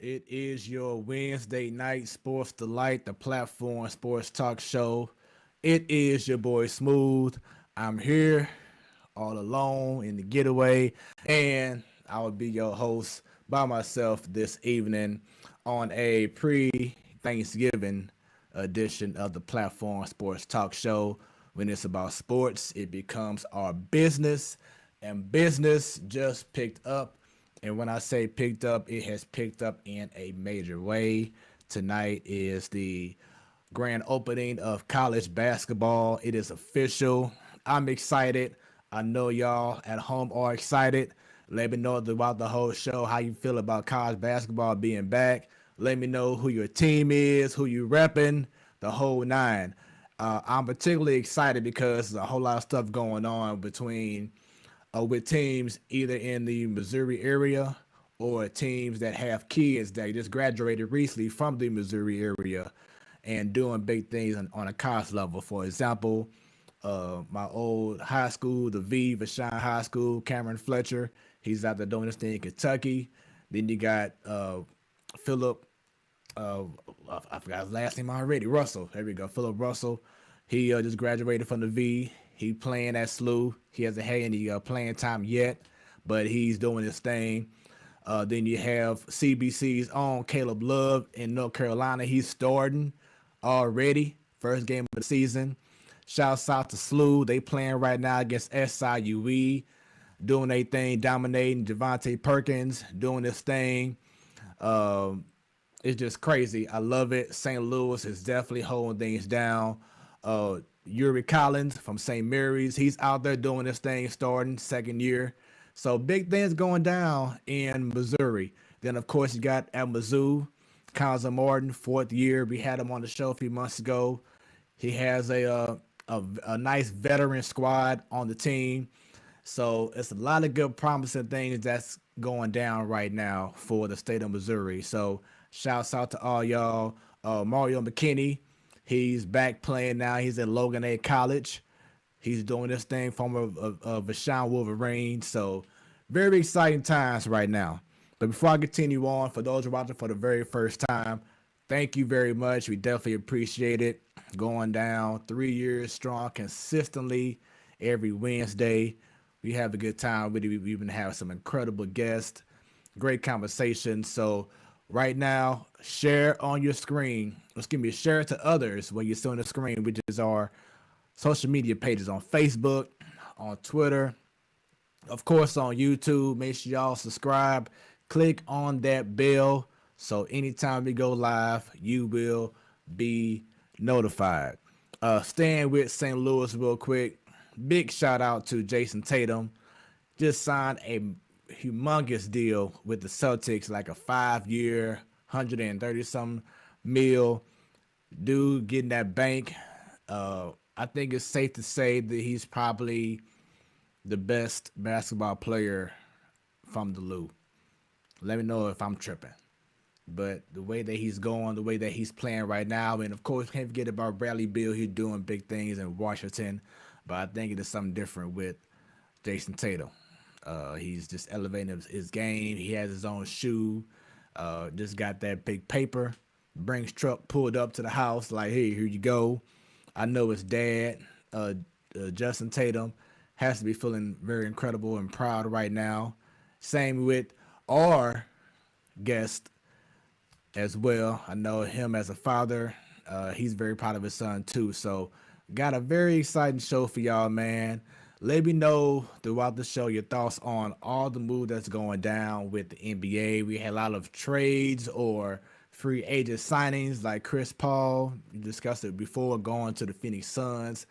It is your Wednesday night sports delight, the platform sports talk show. It is your boy Smooth. I'm here all alone in the getaway, and I will be your host by myself this evening on a pre Thanksgiving edition of the platform sports talk show. When it's about sports, it becomes our business, and business just picked up. And when I say picked up, it has picked up in a major way. Tonight is the grand opening of college basketball. It is official. I'm excited. I know y'all at home are excited. Let me know throughout the whole show how you feel about college basketball being back. Let me know who your team is, who you repping, the whole nine. I'm particularly excited because there's a whole lot of stuff going on between with teams either in the Missouri area or teams that have kids that just graduated recently from the Missouri area and doing big things on a college level. For example, my old high school, the Vashon High School, Cameron Fletcher, he's out there doing this thing in Kentucky. Then you got Philip, uh, I forgot his last name already, Russell. There we go, Philip Russell. He just graduated from the V. He playing at SLU. He hasn't had any playing time yet, but he's doing his thing. Then you have CBC's own Caleb Love in North Carolina. He's starting already. First game of the season. Shouts out to SLU. They playing right now against SIUE. Doing their thing, dominating. Javante Perkins doing his thing. It's just crazy. I love it. St. Louis is definitely holding things down. Jyrin Collins from St. Mary's, he's out there doing this thing, starting second year. So big things going down in Missouri. Then of course you got at Mizzou, Kaiser Martin, fourth year. We had him on the show a few months ago. He has a nice veteran squad on the team. So it's a lot of good promising things that's going down right now for the state of Missouri. So shouts out to all y'all. Mario McKinney, he's back playing now. He's at Logan A College. He's doing this thing from a Vashon Wolverine. So very exciting times right now. But before I continue on, for those watching for the very first time, thank you very much. We definitely appreciate it. Going down 3 years strong, consistently every Wednesday. We have a good time. We've been having some incredible guests, great conversation. So right now, share on your screen. Share it to others when you see on the screen, which is our social media pages on Facebook, on Twitter, of course on YouTube. Make sure y'all subscribe. Click on that bell so anytime we go live, you will be notified. Staying with St. Louis real quick. Big shout out to Jason Tatum. Just signed a humongous deal with the Celtics, like a 5-year, 130-something mil. Dude getting that bank. I think it's safe to say that he's probably the best basketball player from the Lou. Let me know if I'm tripping. But the way that he's going, the way that he's playing right now, and of course, can't forget about Bradley Beal. He's doing big things in Washington. But I think it is something different with Jason Tatum. He's just elevating his game. He has his own shoe. Just got that big paper. Brings truck pulled up to the house like, hey, here you go. I know his dad, Justin Tatum, has to be feeling very incredible and proud right now. Same with our guest as well. I know him as a father. He's very proud of his son too. So got a very exciting show for y'all, man. Let me know throughout the show your thoughts on all the moves that's going down with the NBA. We had a lot of trades or free agent signings like Chris Paul. We discussed it before, going to the Phoenix Suns.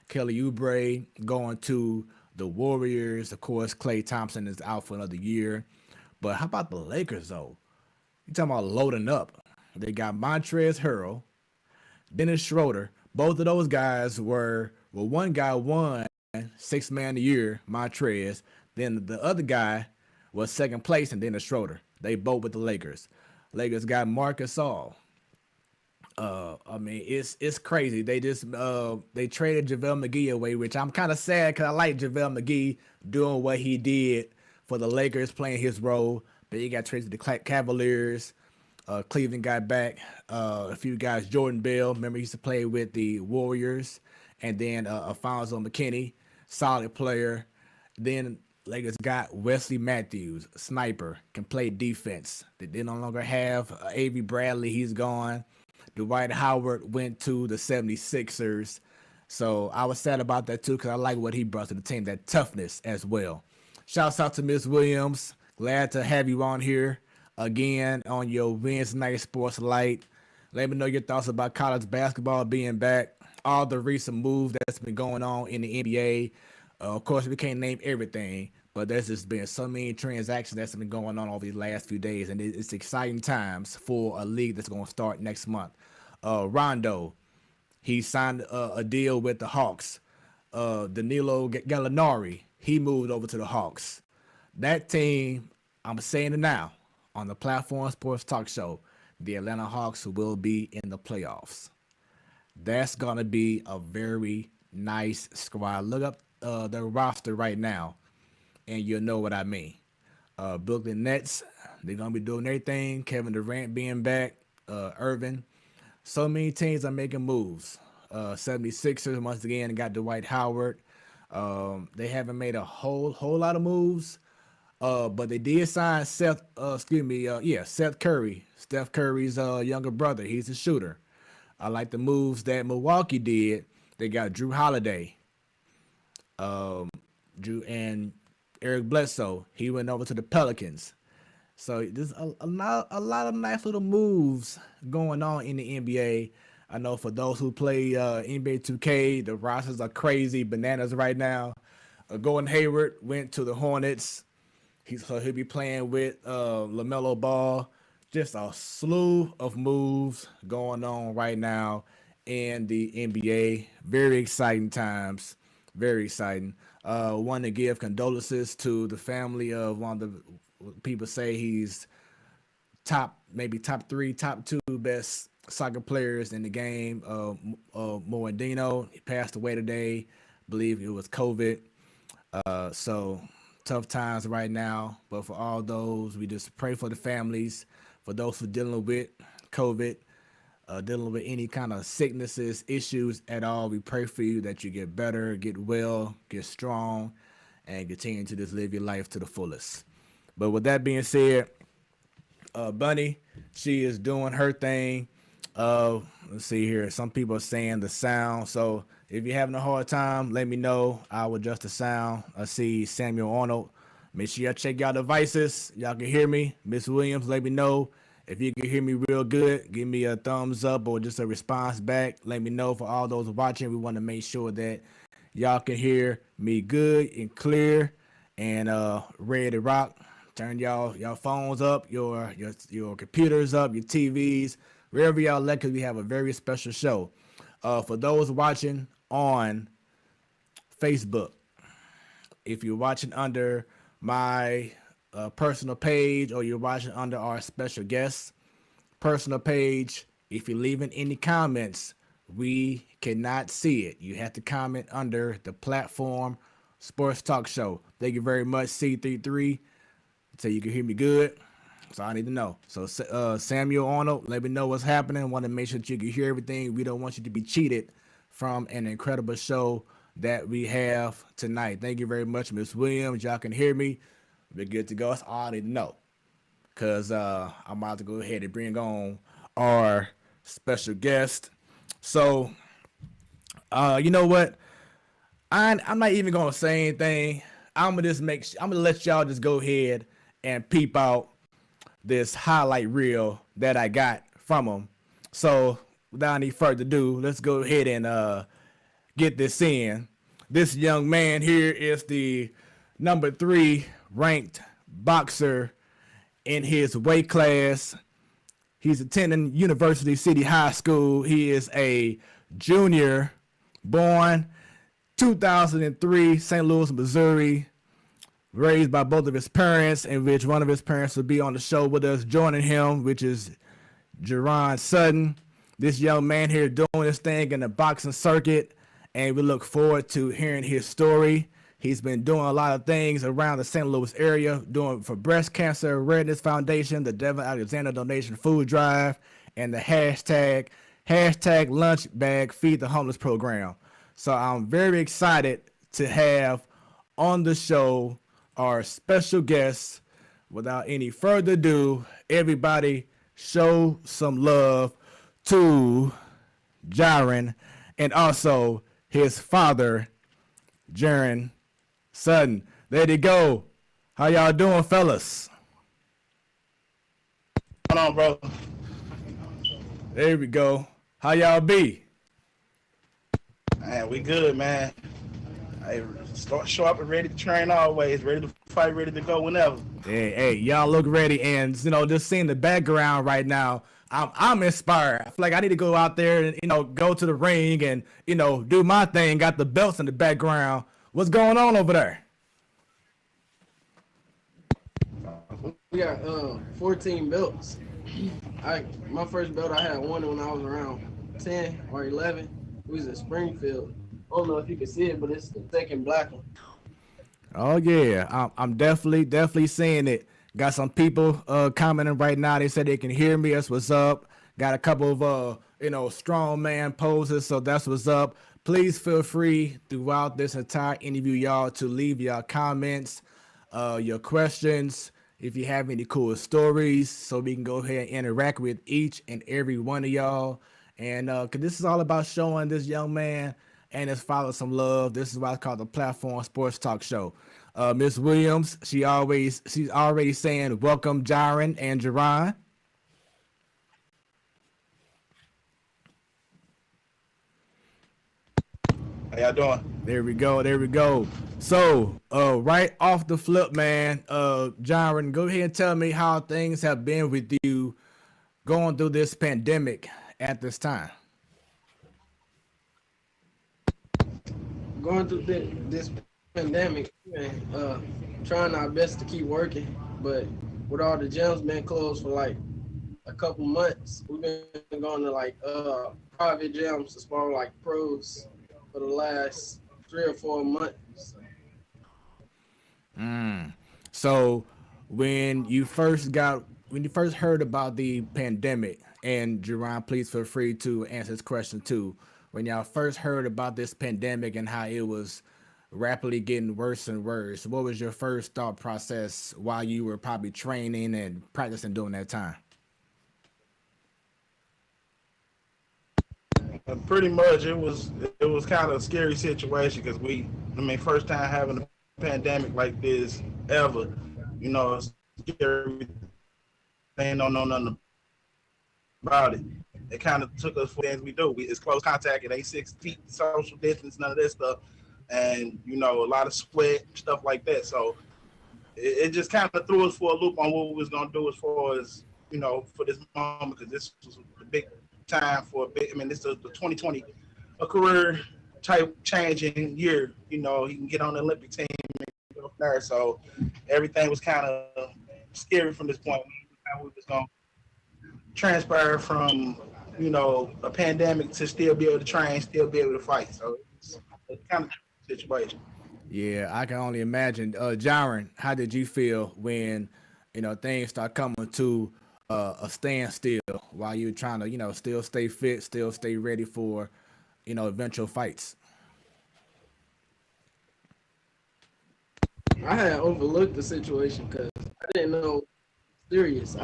Kelly Oubre going to the Warriors. Of course, Klay Thompson is out for another year. But how about the Lakers, though? You talking about loading up. They got Montrezl Harrell, Dennis Schroeder. Both of those guys one guy won sixth man of the year, Montrez. Then the other guy was second place, and Dennis Schroeder. They both with the Lakers. Lakers got Marcus All. I mean, it's crazy. They just they traded JaVale McGee away, which I'm kind of sad because I like JaVale McGee doing what he did for the Lakers, playing his role. But he got traded to the Cavaliers. Cleveland got back a few guys. Jordan Bell, remember he used to play with the Warriors, and then Alfonso McKinney, solid player. Then Lakers got Wesley Matthews, sniper, can play defense. They no longer have Avery Bradley, he's gone. Dwight Howard went to the 76ers. So I was sad about that too because I like what he brought to the team, that toughness as well. Shouts out to Miss Williams. Glad to have you on here again on your Wednesday Night Sports Light. Let me know your thoughts about college basketball being back, all the recent moves that's been going on in the NBA. Of course, we can't name everything, but there's just been so many transactions that's been going on over the last few days, and it's exciting times for a league that's going to start next month. Rondo, he signed a deal with the Hawks. Danilo Gallinari, he moved over to the Hawks. That team, I'm saying it now, on the Platform Sports Talk Show, the Atlanta Hawks will be in the playoffs. That's going to be a very nice squad. Look up the roster right now, and you'll know what I mean. Brooklyn Nets, they're going to be doing everything. Kevin Durant being back, Irvin. So many teams are making moves. 76ers, once again, got Dwight Howard. They haven't made a whole lot of moves, but they did sign Seth Curry, Steph Curry's younger brother. He's a shooter. I like the moves that Milwaukee did. They got Drew Holiday. Drew and Eric Bledsoe. He went over to the Pelicans. So there's a lot of nice little moves going on in the NBA. I know for those who play NBA 2K, the rosters are crazy bananas right now. Gordon Hayward went to the Hornets. He'll be playing with LaMelo Ball. Just a slew of moves going on right now in the NBA. Very exciting times. Very exciting. Want to give condolences to the family of one of the people say he's top 3, top 2 best soccer players in the game. Moandino, he passed away today. I believe it was COVID. So tough times right now. But for all those, we just pray for the families. For those who are dealing with COVID, dealing with any kind of sicknesses, issues at all, we pray for you that you get better, get well, get strong, and continue to just live your life to the fullest. But with that being said, Bunny, she is doing her thing. Let's see here. Some people are saying the sound. So if you're having a hard time, let me know. I'll adjust the sound. I see Samuel Arnold. Make sure y'all check y'all devices. Y'all can hear me. Miss Williams, let me know. If you can hear me real good, give me a thumbs up or just a response back. Let me know. For all those watching, we want to make sure that y'all can hear me good and clear and ready to rock. Turn y'all phones up, your computers up, your TVs, wherever y'all at, because we have a very special show. For those watching on Facebook, if you're watching under my personal page or you're watching under our special guest personal page, if you're leaving any comments, we cannot see it. You have to comment under the Platform Sports Talk Show. Thank you very much, C33. So you can hear me good. So I need to know. So Samuel Arnold, let me know what's happening. I want to make sure that you can hear everything. We don't want you to be cheated from an incredible show that we have tonight. Thank you very much, Miss Williams. Y'all can hear me. We're good to go. That's all I need to know. Because I'm about to go ahead and bring on our special guest. So, you know what? I'm not even going to say anything. I'm going to let y'all just go ahead and peep out this highlight reel that I got from him. So without any further ado, let's go ahead and get this in. This young man here is the number 3 ranked boxer in his weight class. He's attending University City High School. He is a junior, born 2003, St. Louis, Missouri. Raised by both of his parents, in which one of his parents will be on the show with us, joining him, which is Jerron Sutton. This young man here doing his thing in the boxing circuit, and we look forward to hearing his story. He's been doing a lot of things around the St. Louis area, doing for Breast Cancer Awareness Foundation, the Devin Alexander Donation Food Drive, and the hashtag Lunch Bag Feed the Homeless program. So I'm very excited to have on the show our special guest. Without any further ado, everybody show some love to Jyrin and also his father, Jerron Sutton. There you go. How y'all doing, fellas? Hold on, bro. There we go. How y'all be? Man, we good, man. Hey, show up and ready to train always, ready to fight, ready to go whenever. Hey, y'all look ready, and just seeing the background right now, I'm inspired. I feel like I need to go out there and go to the ring and do my thing. Got the belts in the background. What's going on over there? We got 14 belts. My first belt I had won when I was around 10 or 11. It was in Springfield. I don't know if you can see it, but it's the second black one. Oh yeah, I'm definitely seeing it. Got some people commenting right now. They said they can hear me. That's what's up. Got a couple of strong man poses. So that's what's up. Please feel free throughout this entire interview, y'all, to leave your comments, your questions. If you have any cool stories, so we can go ahead and interact with each and every one of y'all. And cause this is all about showing this young man and his father some love. This is why it's called the Platform Sports Talk Show. Miss Williams, she's already saying welcome, Jyrin and Jerron. How y'all doing? There we go. So, right off the flip, man, Jyrin, go ahead and tell me how things have been with you going through this pandemic at this time. Going through this pandemic, man, trying our best to keep working, but with all the gyms being closed for like a couple months, we've been going to like private gyms as far as like pros for the last 3 or 4 months. So when you first heard about the pandemic, and Jerron, please feel free to answer this question too. When y'all first heard about this pandemic and how it was rapidly getting worse and worse, what was your first thought process while you were probably training and practicing during that time? Pretty much, it was kind of a scary situation because first time having a pandemic like this ever. It's scary. They don't know nothing about it. It kind of took us for things we do. It's close contact. It ain't 6 feet, social distance, none of this stuff, and a lot of sweat, stuff like that. So it just kind of threw us for a loop on what we was gonna do as far as for this moment, because this was a big time for a big. This is the 2020, a career type changing year. He can get on the Olympic team and go from there. So everything was kind of scary from this point. How we was gonna transpire from a pandemic to still be able to train, still be able to fight. So it's kind of a situation. Yeah, I can only imagine. Jyrin, how did you feel when things start coming to a standstill while you're trying to still stay fit, still stay ready for eventual fights? I had overlooked the situation because I didn't know serious.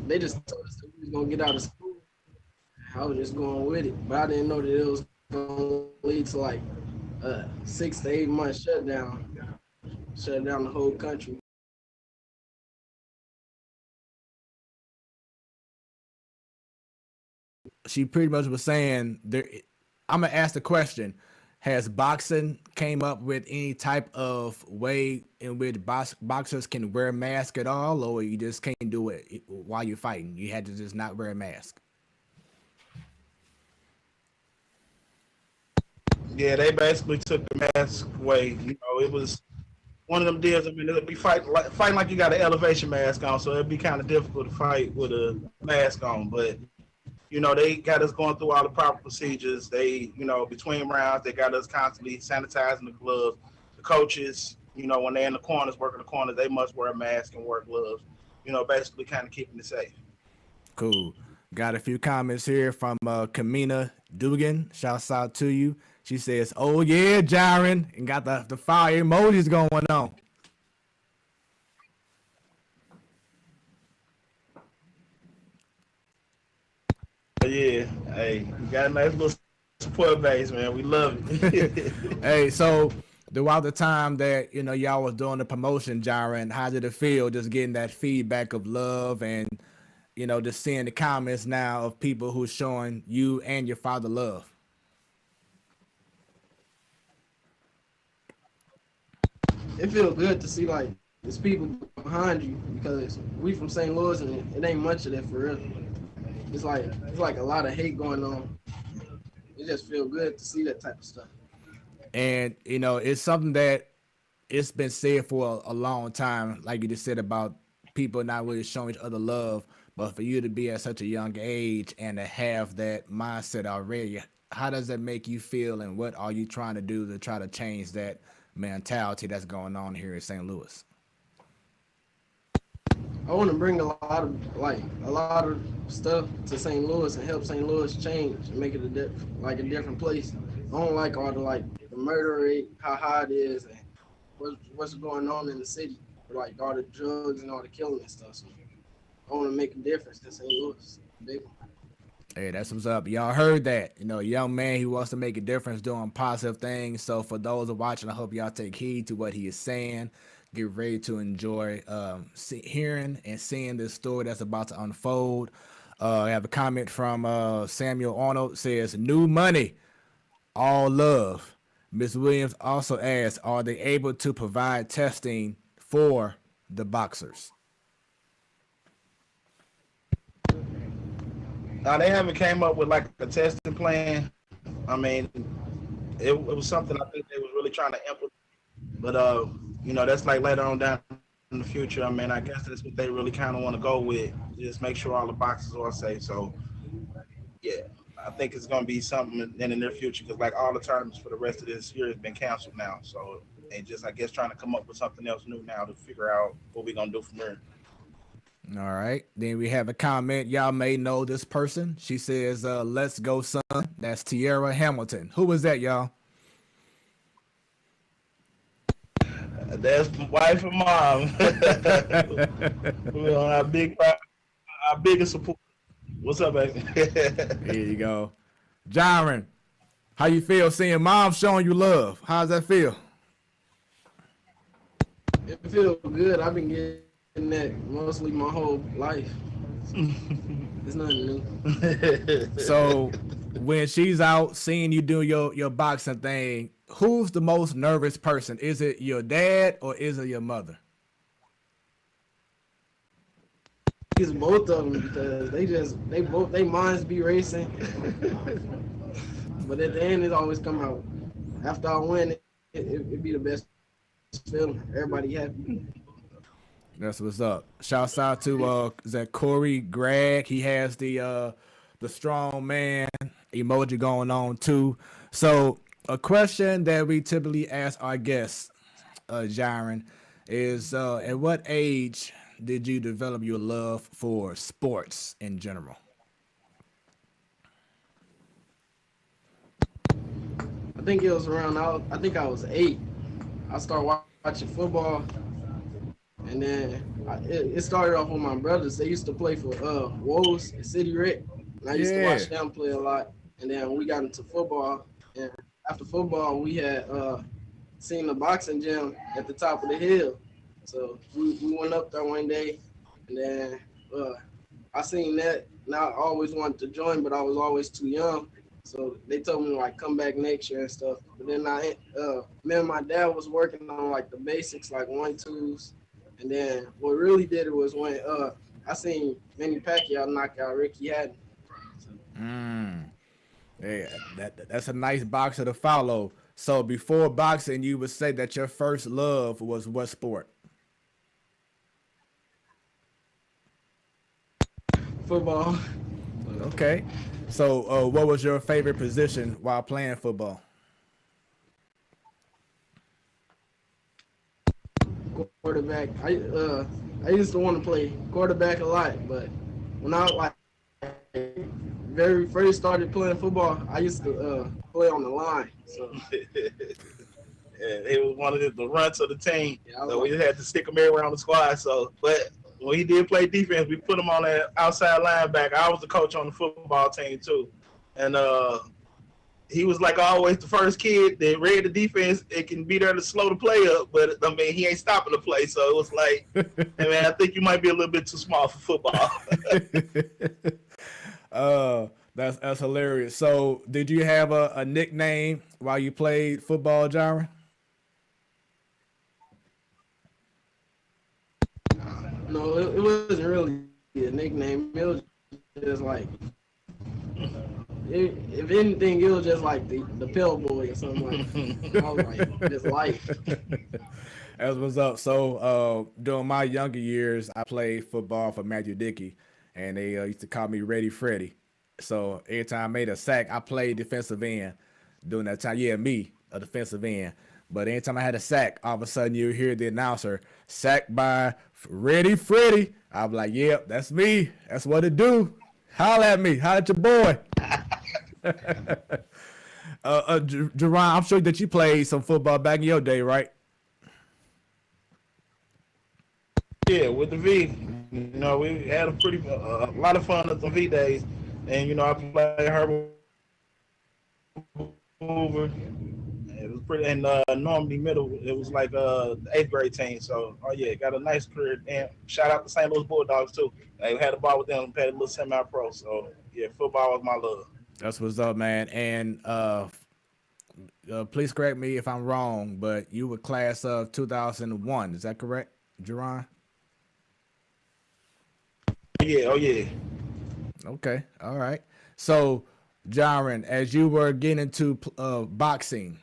They just told us that we was gonna get out of school. I was just going with it, but I didn't know that it was gonna lead to like a 6 to 8 month shut down the whole country. She pretty much was saying there. I'm gonna ask the question: has boxing came up with any type of way in which boxers can wear a mask at all, or you just can't do it while you're fighting? You had to just not wear a mask. Yeah, they basically took the mask away. It was one of them deals. It'll be fighting like you got an elevation mask on, so it'd be kind of difficult to fight with a mask on. But they got us going through all the proper procedures. They, between rounds, they got us constantly sanitizing the gloves, the coaches, when they're in the corners, working the corners, they must wear a mask and wear gloves. Basically kind of keeping it safe. Cool. Got a few comments here from Kamina Dugan. Shouts out to you. She says, "Oh yeah, Jyrin," and got the fire emojis going on. Yeah, hey, we got a nice little support base, man. We love it. Hey, so throughout the time that y'all was doing the promotion, Jyrin, how did it feel just getting that feedback of love and just seeing the comments now of people who's showing you and your father love? It feels good to see like there's people behind you because we from St. Louis and it ain't much of that for real. It's like a lot of hate going on. It just feels good to see that type of stuff. And it's something that it's been said for a long time, like you just said about people not really showing each other love. But for you to be at such a young age and to have that mindset already, how does that make you feel, and what are you trying to do to try to change that mentality that's going on here in St. Louis? I want to bring a lot of stuff to St. Louis and help St. Louis change and make it a different place. I don't like all the murder rate, how high it is, and what's going on in the city, like all the drugs and all the killing and stuff. So I want to make a difference in St. Louis. Big one. Hey, that's what's up. Y'all heard that. A young man who wants to make a difference doing positive things. So for those who are watching, I hope y'all take heed to what he is saying. Get ready to enjoy hearing and seeing this story that's about to unfold. I have a comment from Samuel Arnold. Says, "New money, all love." Ms. Williams also asks, are they able to provide testing for the boxers? Now they haven't came up with like a testing plan. I mean, it was something I think they was really trying to implement. But that's like later on down in the future. I mean, I guess that's what they really kind of want to go with. Just make sure all the boxes are safe. So yeah, I think it's gonna be something in the near future because like all the tournaments for the rest of this year has been canceled now. So they just I guess trying to come up with something else new now to figure out what we're gonna do from there. All right. Then we have a comment. Y'all may know this person. She says, "Let's go, son." That's Tierra Hamilton. Who was that, y'all? That's my wife and mom. We're on our biggest support. What's up, baby? Here you go. Jyrin, how you feel seeing mom showing you love? How's that feel? It feels good. I've been getting that mostly my whole life. It's nothing new. So when she's out seeing you do your boxing thing, who's the most nervous person? Is it your dad or is it your mother? It's both of them because they minds be racing. But at the end, it always come out. After I win, it be the best feeling. Everybody happy. That's what's up. Shouts out to is that Corey Gregg. He has the strong man emoji going on too. So a question that we typically ask our guests, Jyrin, is at what age did you develop your love for sports in general? I think it was around. I think I was 8. I started watching football, and then it started off with my brothers. They used to play for Woes and City Rec, and I used to watch them play a lot. And then we got into football, and after football, we had seen the boxing gym at the top of the hill. So we went up there one day, and then I seen that. And I always wanted to join, but I was always too young. So they told me like come back next year and stuff. But then me and my dad was working on like the basics, like 1-2s. And then what really did it was when I seen Manny Pacquiao knock out Ricky Hatton. Yeah, that's a nice boxer to follow. So before boxing, you would say that your first love was what sport? Football. Okay. So what was your favorite position while playing football? quarterback. I used to want to play quarterback a lot, but when I like very first started playing football, I used to play on the line. So Yeah, he was one of the runs of the team, yeah, I was so we like, had to stick him everywhere on the squad. So, but when he did play defense, we put him on that outside linebacker. I was the coach on the football team too, and he was like always the first kid that read the defense. It can be there to slow the play up, but I mean he ain't stopping the play. So it was like, hey man, I think you might be a little bit too small for football. That's hilarious. So, did you have a nickname while you played football, Jyrin? no, it wasn't really a nickname. It was just like, if anything, it was just like the Pale Boy or something like that. I was like, just light. That's what's up. So, during my younger years, I played football for Matthew Dickey, and they used to call me Ready Freddy. So every time I made a sack, I played defensive end during that time. Yeah, me, a defensive end. But anytime I had a sack, all of a sudden you hear the announcer, sacked by Ready Freddy. I'm like, yep, that's me. That's what it do. Holla at me. Holla at your boy. Jerron, I'm sure that you played some football back in your day, right? Yeah, with the V, we had a lot of fun at the V days, and I played Herbert Hoover. It was pretty, and normally middle, it was like the eighth grade team. So, oh yeah, got a nice career. And shout out to St. Louis Bulldogs too. They had a ball with them, played a little semi-pro. So yeah, football was my love. That's what's up, man. And please correct me if I'm wrong, but you were class of 2001. Is that correct, Jerron? Yeah, oh yeah. Okay, all right. So, Jyrin, as you were getting into boxing,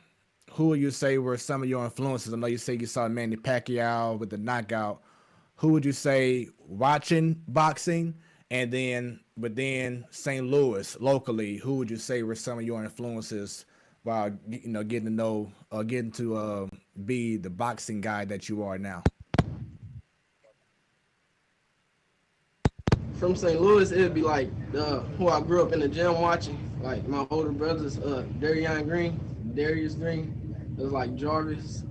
who would you say were some of your influences? I know you say you saw Manny Pacquiao with the knockout. Who would you say watching boxing, and then within St. Louis locally, who would you say were some of your influences while getting to know, getting to be the boxing guy that you are now? From St. Louis, it'd be like who I grew up in the gym watching, like my older brothers, Darius Green. It was like Jarvis,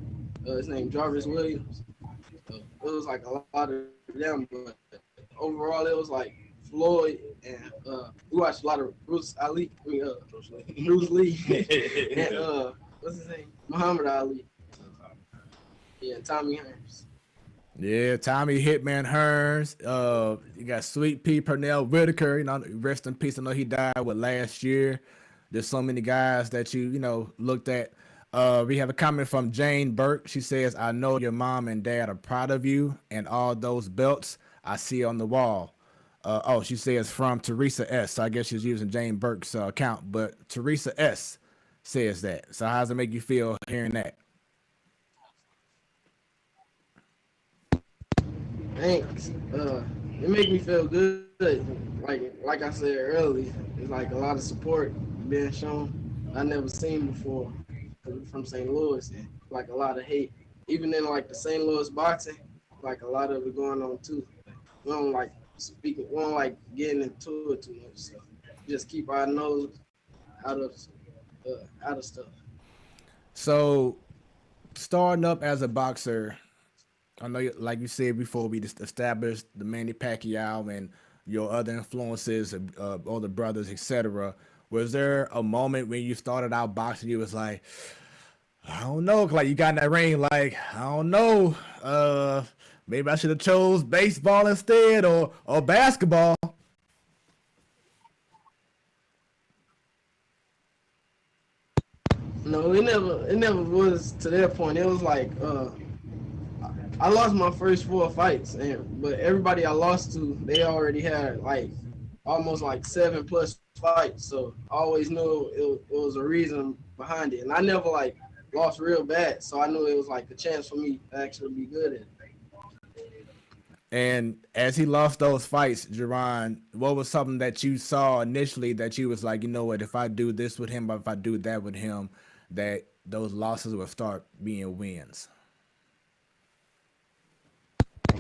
his name Jarvis Williams. It was like a lot of them, but overall it was like Floyd and we watched a lot of Bruce Lee, and what's his name, Muhammad Ali. Yeah, Tommy Hearns. Yeah, Tommy Hitman Hearns. You got Sweet Pea Pernell Whitaker. Rest in peace. I know he died last year. There's so many guys that looked at. We have a comment from Jane Burke. She says, "I know your mom and dad are proud of you and all those belts I see on the wall." She says from Teresa S. So I guess she's using Jane Burke's account, but Teresa S. says that. So how does it make you feel hearing that? Thanks. It make me feel good. Like I said earlier, it's like a lot of support being shown I never seen before from St. Louis, and like a lot of hate. Even in like the St. Louis boxing, like a lot of it going on too. We don't like speaking, we don't like getting into it too much. So just keep our nose out of stuff. So starting up as a boxer, I know, like you said before, we just established the Manny Pacquiao and your other influences, older brothers, etc. Was there a moment when you started out boxing, you was like, I don't know, like you got in that ring, like I don't know, maybe I should have chose baseball instead or basketball? No, it never was to that point. It was like I lost my first 4 fights, but everybody I lost to, they already had like almost like 7+ fights. So I always knew it was a reason behind it, and I never like lost real bad. So I knew it was like a chance for me to actually be good at it. And as he lost those fights, Jerron, what was something that you saw initially that you was like, you know what, if I do this with him, or if I do that with him, that those losses will start being wins?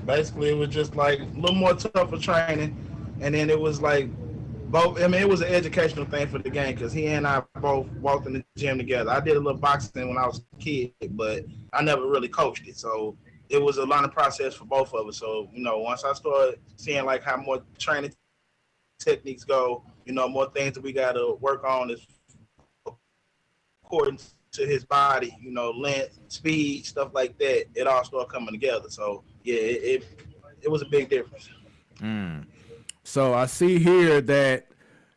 Basically, it was just like a little more tougher training, and then it was like both. I mean, it was an educational thing for the game because he and I both walked in the gym together. I did a little boxing when I was a kid, but I never really coached it, so it was a learning process for both of us. So once I started seeing like how more training techniques go, more things that we got to work on is according to his body, length, speed, stuff like that. It all started coming together. So yeah, it was a big difference. Mm. So I see here that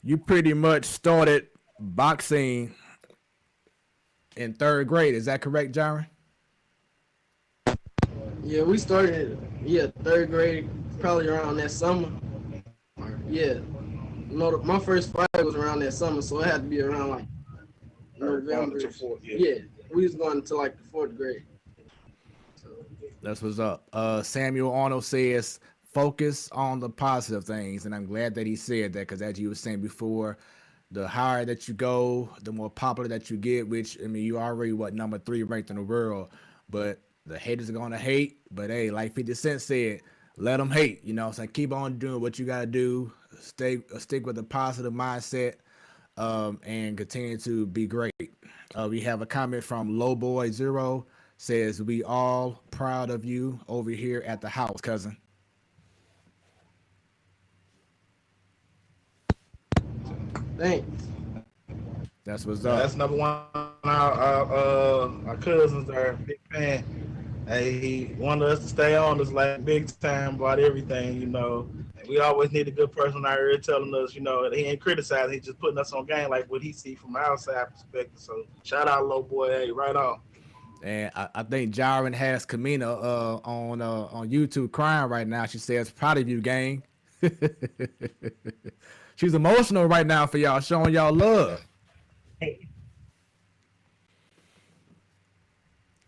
you pretty much started boxing in third grade. Is that correct, Jyrin? Yeah, we started third grade, probably around that summer. Yeah, my first fight was around that summer, so it had to be around like November. Yeah, we was going to like the fourth grade. So. That's what's up. Samuel Arnold says focus on the positive things, and I'm glad that he said that because as you were saying before, the higher that you go, the more popular that you get. Which I mean, you already number 3 ranked in the world, but the haters are gonna hate. But hey, like 50 Cent said, let them hate. So keep on doing what you gotta do. Stick with a positive mindset, and continue to be great. We have a comment from Lowboy0 says we all proud of you over here at the house, cousin. Thanks. That's what's up. That's number one. Our cousins are a big fan. Hey, he wanted us to stay on us like big time about everything, And we always need a good person out here telling us, he ain't criticizing, he just putting us on game like what he see from outside perspective. So shout out, low boy, hey, right on. And I think Jyrin has Kamina on YouTube crying right now. She says, proud of you, gang. She's emotional right now for y'all, showing y'all love.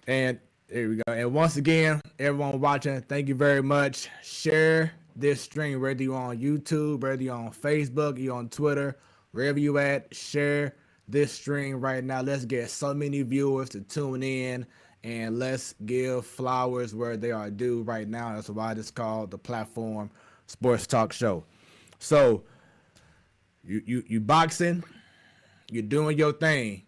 And there we go. And once again, everyone watching, thank you very much. Share this stream, whether you're on YouTube, whether you're on Facebook, you're on Twitter, wherever you at, share this stream right now. Let's get so many viewers to tune in, and let's give flowers where they are due right now. That's why it's called the Platform Sports Talk Show. So you boxing, you're doing your thing,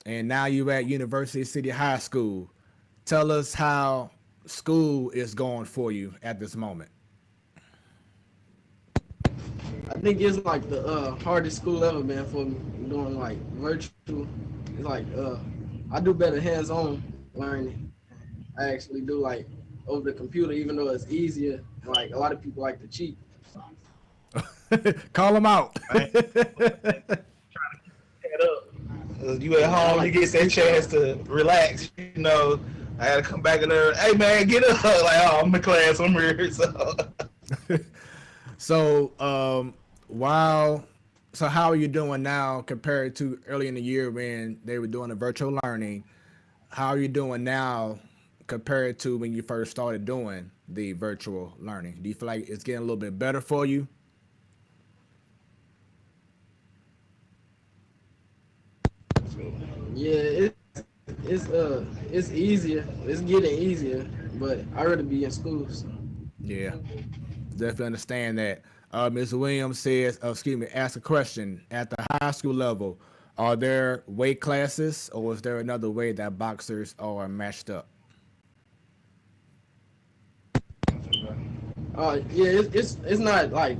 and now you at University City High School. Tell us how school is going for you at this moment. I think it's like the hardest school ever been for me. Doing like virtual. It's like I do better hands-on learning. I actually do like over the computer, even though it's easier. Like a lot of people like to cheat. Call them out. You at home, you get that chance to relax. I had to come back in there. Hey man, get up! Like, oh, I'm in class. I'm here. So, so how are you doing now compared to early in the year when they were doing the virtual learning? How are you doing now compared to when you first started doing the virtual learning? Do you feel like it's getting a little bit better for you? Yeah, it's easier. It's getting easier, but I rather be in school. So. Yeah, definitely understand that. Ms. Williams says, ask a question. At the high school level, are there weight classes, or is there another way that boxers are matched up? Yeah, it's not like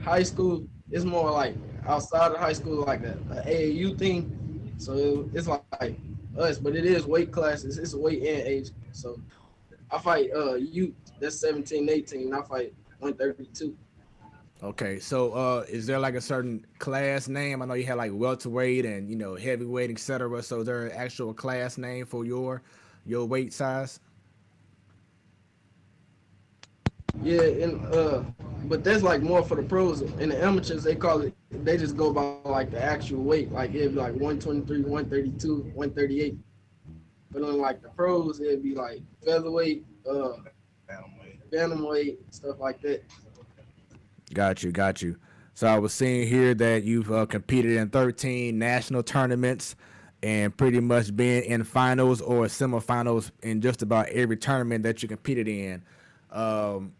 high school. It's more like outside of high school, like a AAU thing. So it's like us, but it is weight classes. It's weight and age. So I fight youth. That's 17, 18. I fight 132. Okay, so is there like a certain class name? I know you had like welterweight and heavyweight, etc. So is there an actual class name for your weight size? Yeah, and but that's like more for the pros. And the amateurs, they just go by like the actual weight. Like it'd be like 123, 132, 138. But on like the pros, it'd be like featherweight, bantamweight, stuff like that. Got you. So I was seeing here that you've competed in 13 national tournaments and pretty much been in finals or semifinals in just about every tournament that you competed in. Um,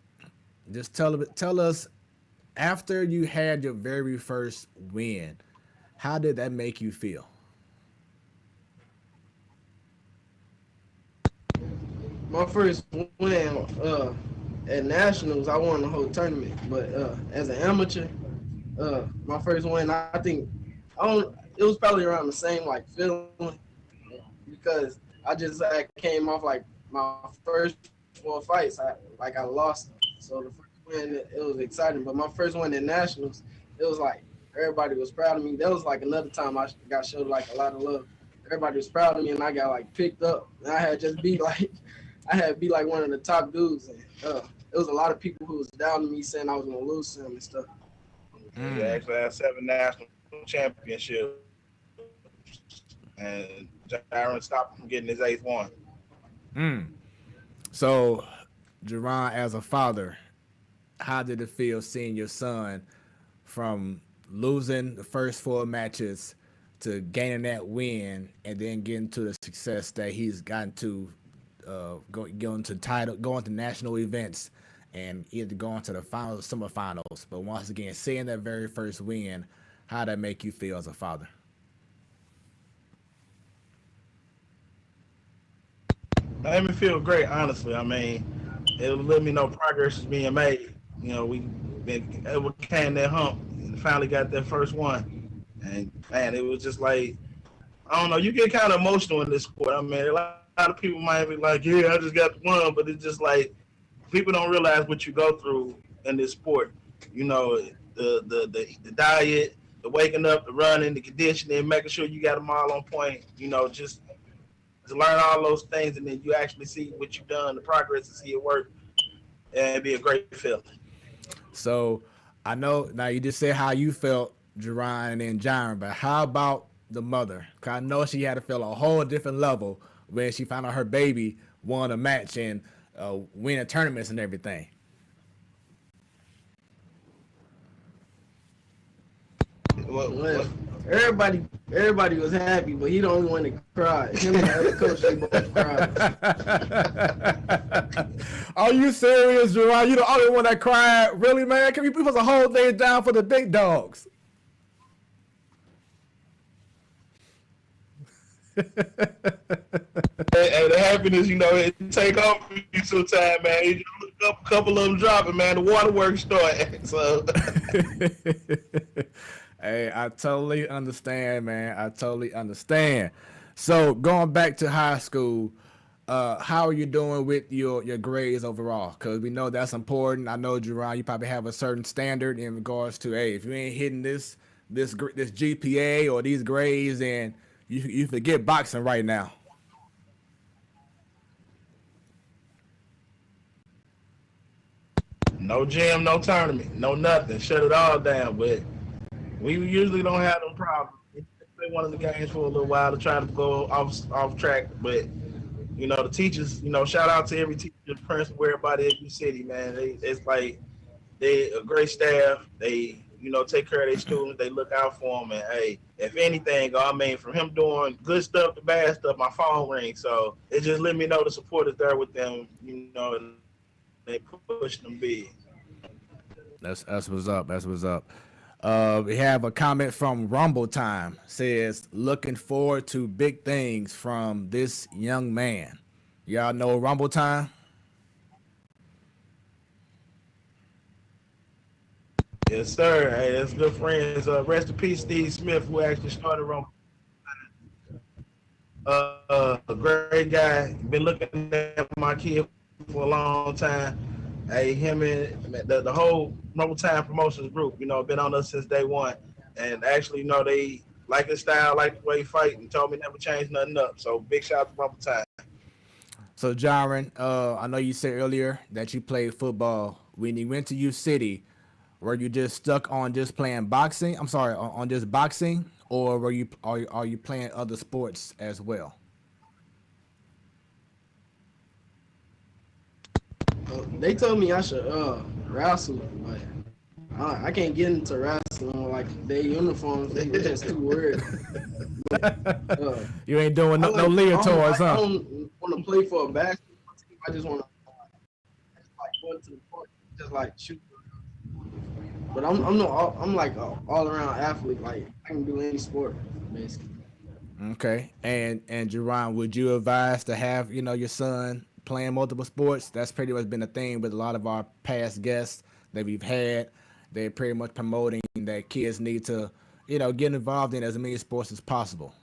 just tell us after you had your very first win, how did that make you feel? My first win at nationals, I won the whole tournament. But as an amateur, my first win, I think it was probably around the same like feeling because I came off like my first 4 fights. I lost, so the first win it was exciting. But my first win at nationals, it was like everybody was proud of me. That was like another time I got showed like a lot of love. Everybody was proud of me, and I got like picked up, and I had just be like, I had be like one of the top dudes, and there was a lot of people who was down to me saying I was gonna lose to him and stuff. We actually had 7 national championships, and Jyrin stopped from getting his 8th one. So, Jerron, as a father, how did it feel seeing your son from losing the first 4 matches to gaining that win and then getting to the success that he's gotten to going to national events and either going to the finals or semifinals. But once again, seeing that very first win, how did that make you feel as a father? Made me feel great, honestly. I mean, it let me know progress is being made. You know, we overcame that hump and finally got that first one. And man, it was just like, I don't know, you get kind of emotional in this sport. I mean, a lot of people might be like, yeah, I just got the one, but it's just like people don't realize what you go through in this sport. You know, the diet, the waking up, the running, the conditioning, making sure you got them all on point. You know, just to learn all those things, and then you actually see what you've done, the progress, and see it work, and it'd be a great feeling. So I know now you just said how you felt, Jerron and Jyrin, but how about the mother? 'Cause I know she had to feel a whole different level when she found out her baby won a match and winning tournaments and everything. Well, everybody was happy, but he the only one that cried. Him and the other coach, they both cried. Are you serious, Jerron? You the only one that cried? Really, man? Can we put a whole thing down for the big dogs? And the happiness, you know, it take over you sometime, man. You just look up a couple of them dropping, man. The waterworks start. So. Hey, I totally understand, man. I totally understand. So going back to high school, how are you doing with your grades overall? Because we know that's important. I know, Jerron, you probably have a certain standard in regards to, hey, if you ain't hitting this GPA or these grades, then you forget boxing right now. No gym, no tournament, no nothing. Shut it all down. But we usually don't have no problem. We play one of the games for a little while to try to go off track. But you know, the teachers, you know, shout out to every teacher, principal, everybody at every city, man. It's like they a great staff. They, you know, take care of their students. They look out for them. And hey, if anything, I mean, from him doing good stuff to bad stuff, my phone rings. So it just let me know the support is there with them. You know, and they push them big. That's what's up. That's what's up. We have a comment from Rumble Time. Says, looking forward to big things from this young man. Y'all know Rumble Time? Yes, sir. Hey, that's good friends. Rest in peace, Steve Smith, who actually started on. A great guy. Been looking at my kid for a long time. Hey, him and the whole Rumble Time Promotions group, you know, been on us since day one. And actually, you know, they like his style, like the way he fight, and told me never change nothing up. So big shout out to Rumble Time. So, Jyrin, I know you said earlier that you played football. When you went to U City, were you just stuck on just playing boxing? I'm sorry, on just boxing, or are you playing other sports as well? They told me I should wrestle, but I can't get into wrestling like their uniforms. They were just too weird. You ain't doing no leotards, huh? I don't want to play for a basketball team. I just want to like just like shoot. But I'm like an all around athlete. Like I can do any sport basically. Okay. And Jerron, would you advise to have, your son playing multiple sports? That's pretty much been a thing with a lot of our past guests that we've had. They're pretty much promoting that kids need to, get involved in as many sports as possible.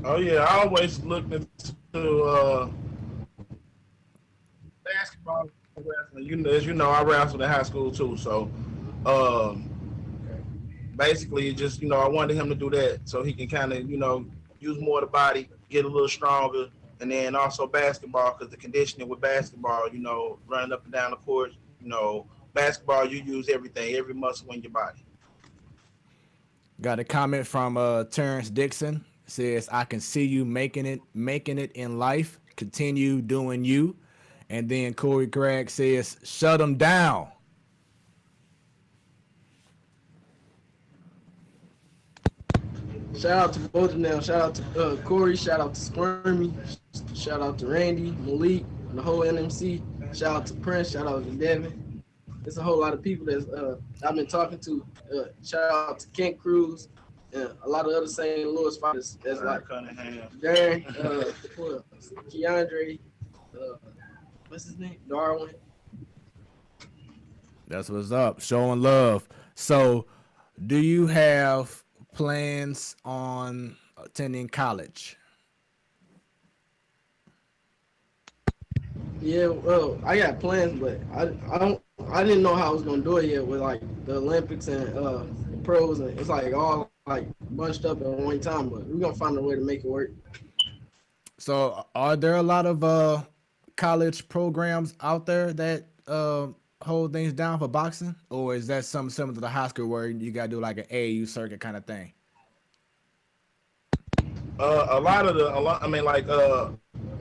Oh yeah, I always looked into basketball and wrestling. As you know, I wrestled in high school too. So um, basically, just I wanted him to do that so he can kind of use more of the body, get a little stronger, and then also basketball because the conditioning with basketball, running up and down the court, basketball you use everything, every muscle in your body. Got a comment from Terrence Dixon. Says, I can see you making it in life. Continue doing you. And then Corey Craig says, shut them down. Shout out to both of them. Shout out to Corey. Shout out to Squirmy. Shout out to Randy, Malik, and the whole NMC. Shout out to Prince. Shout out to Devin. There's a whole lot of people that I've been talking to. Shout out to Kent Cruz and a lot of other St. Louis fighters. That's like Jyrin, Keandre, what's his name? Darwin. That's what's up. Showing love. So, do you have plans on attending college? Yeah, well, I got plans, but I didn't know how I was gonna do it yet with like the Olympics and the pros, and it's like all like bunched up at one time. But we're gonna find a way to make it work. So, are there a lot of college programs out there that hold things down for boxing, or is that something similar to the high school where you gotta do like an AAU circuit kind of thing?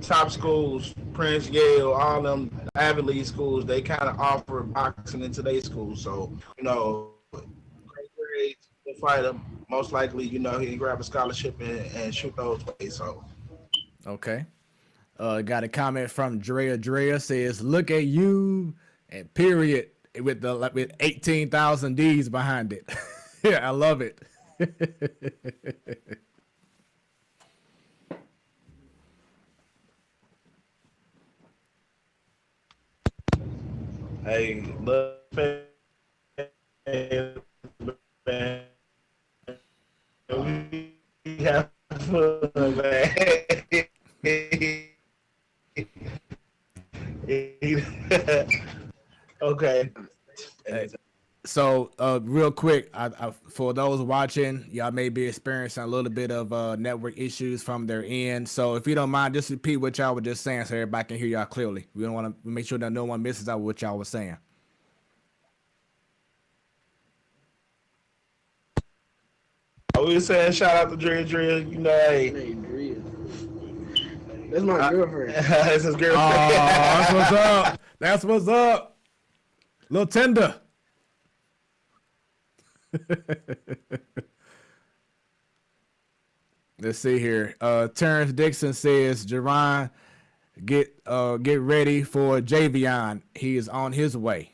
Top schools, Prince, Yale, all them Ivy League schools, they kind of offer boxing in today's schools. So, great grades, good fighter, most likely, he can grab a scholarship and shoot those ways. So, Okay. Got a comment from Drea. Drea says, "Look at you," and period with 18,000 D's behind it. Yeah, I love it. hey, look, man, we have fun, man. Okay. So, real quick, for those watching, y'all may be experiencing a little bit of network issues from their end. So, if you don't mind, just repeat what y'all were just saying so everybody can hear y'all clearly. We don't want to make sure that no one misses out what y'all were saying. We were saying shout out to Drill. Hey. Hey, Drea. That's my girlfriend. That's his girlfriend. Oh, that's what's up. That's what's up. Little tender. Let's see here. Terrence Dixon says, Jerron, get ready for Javion. He is on his way.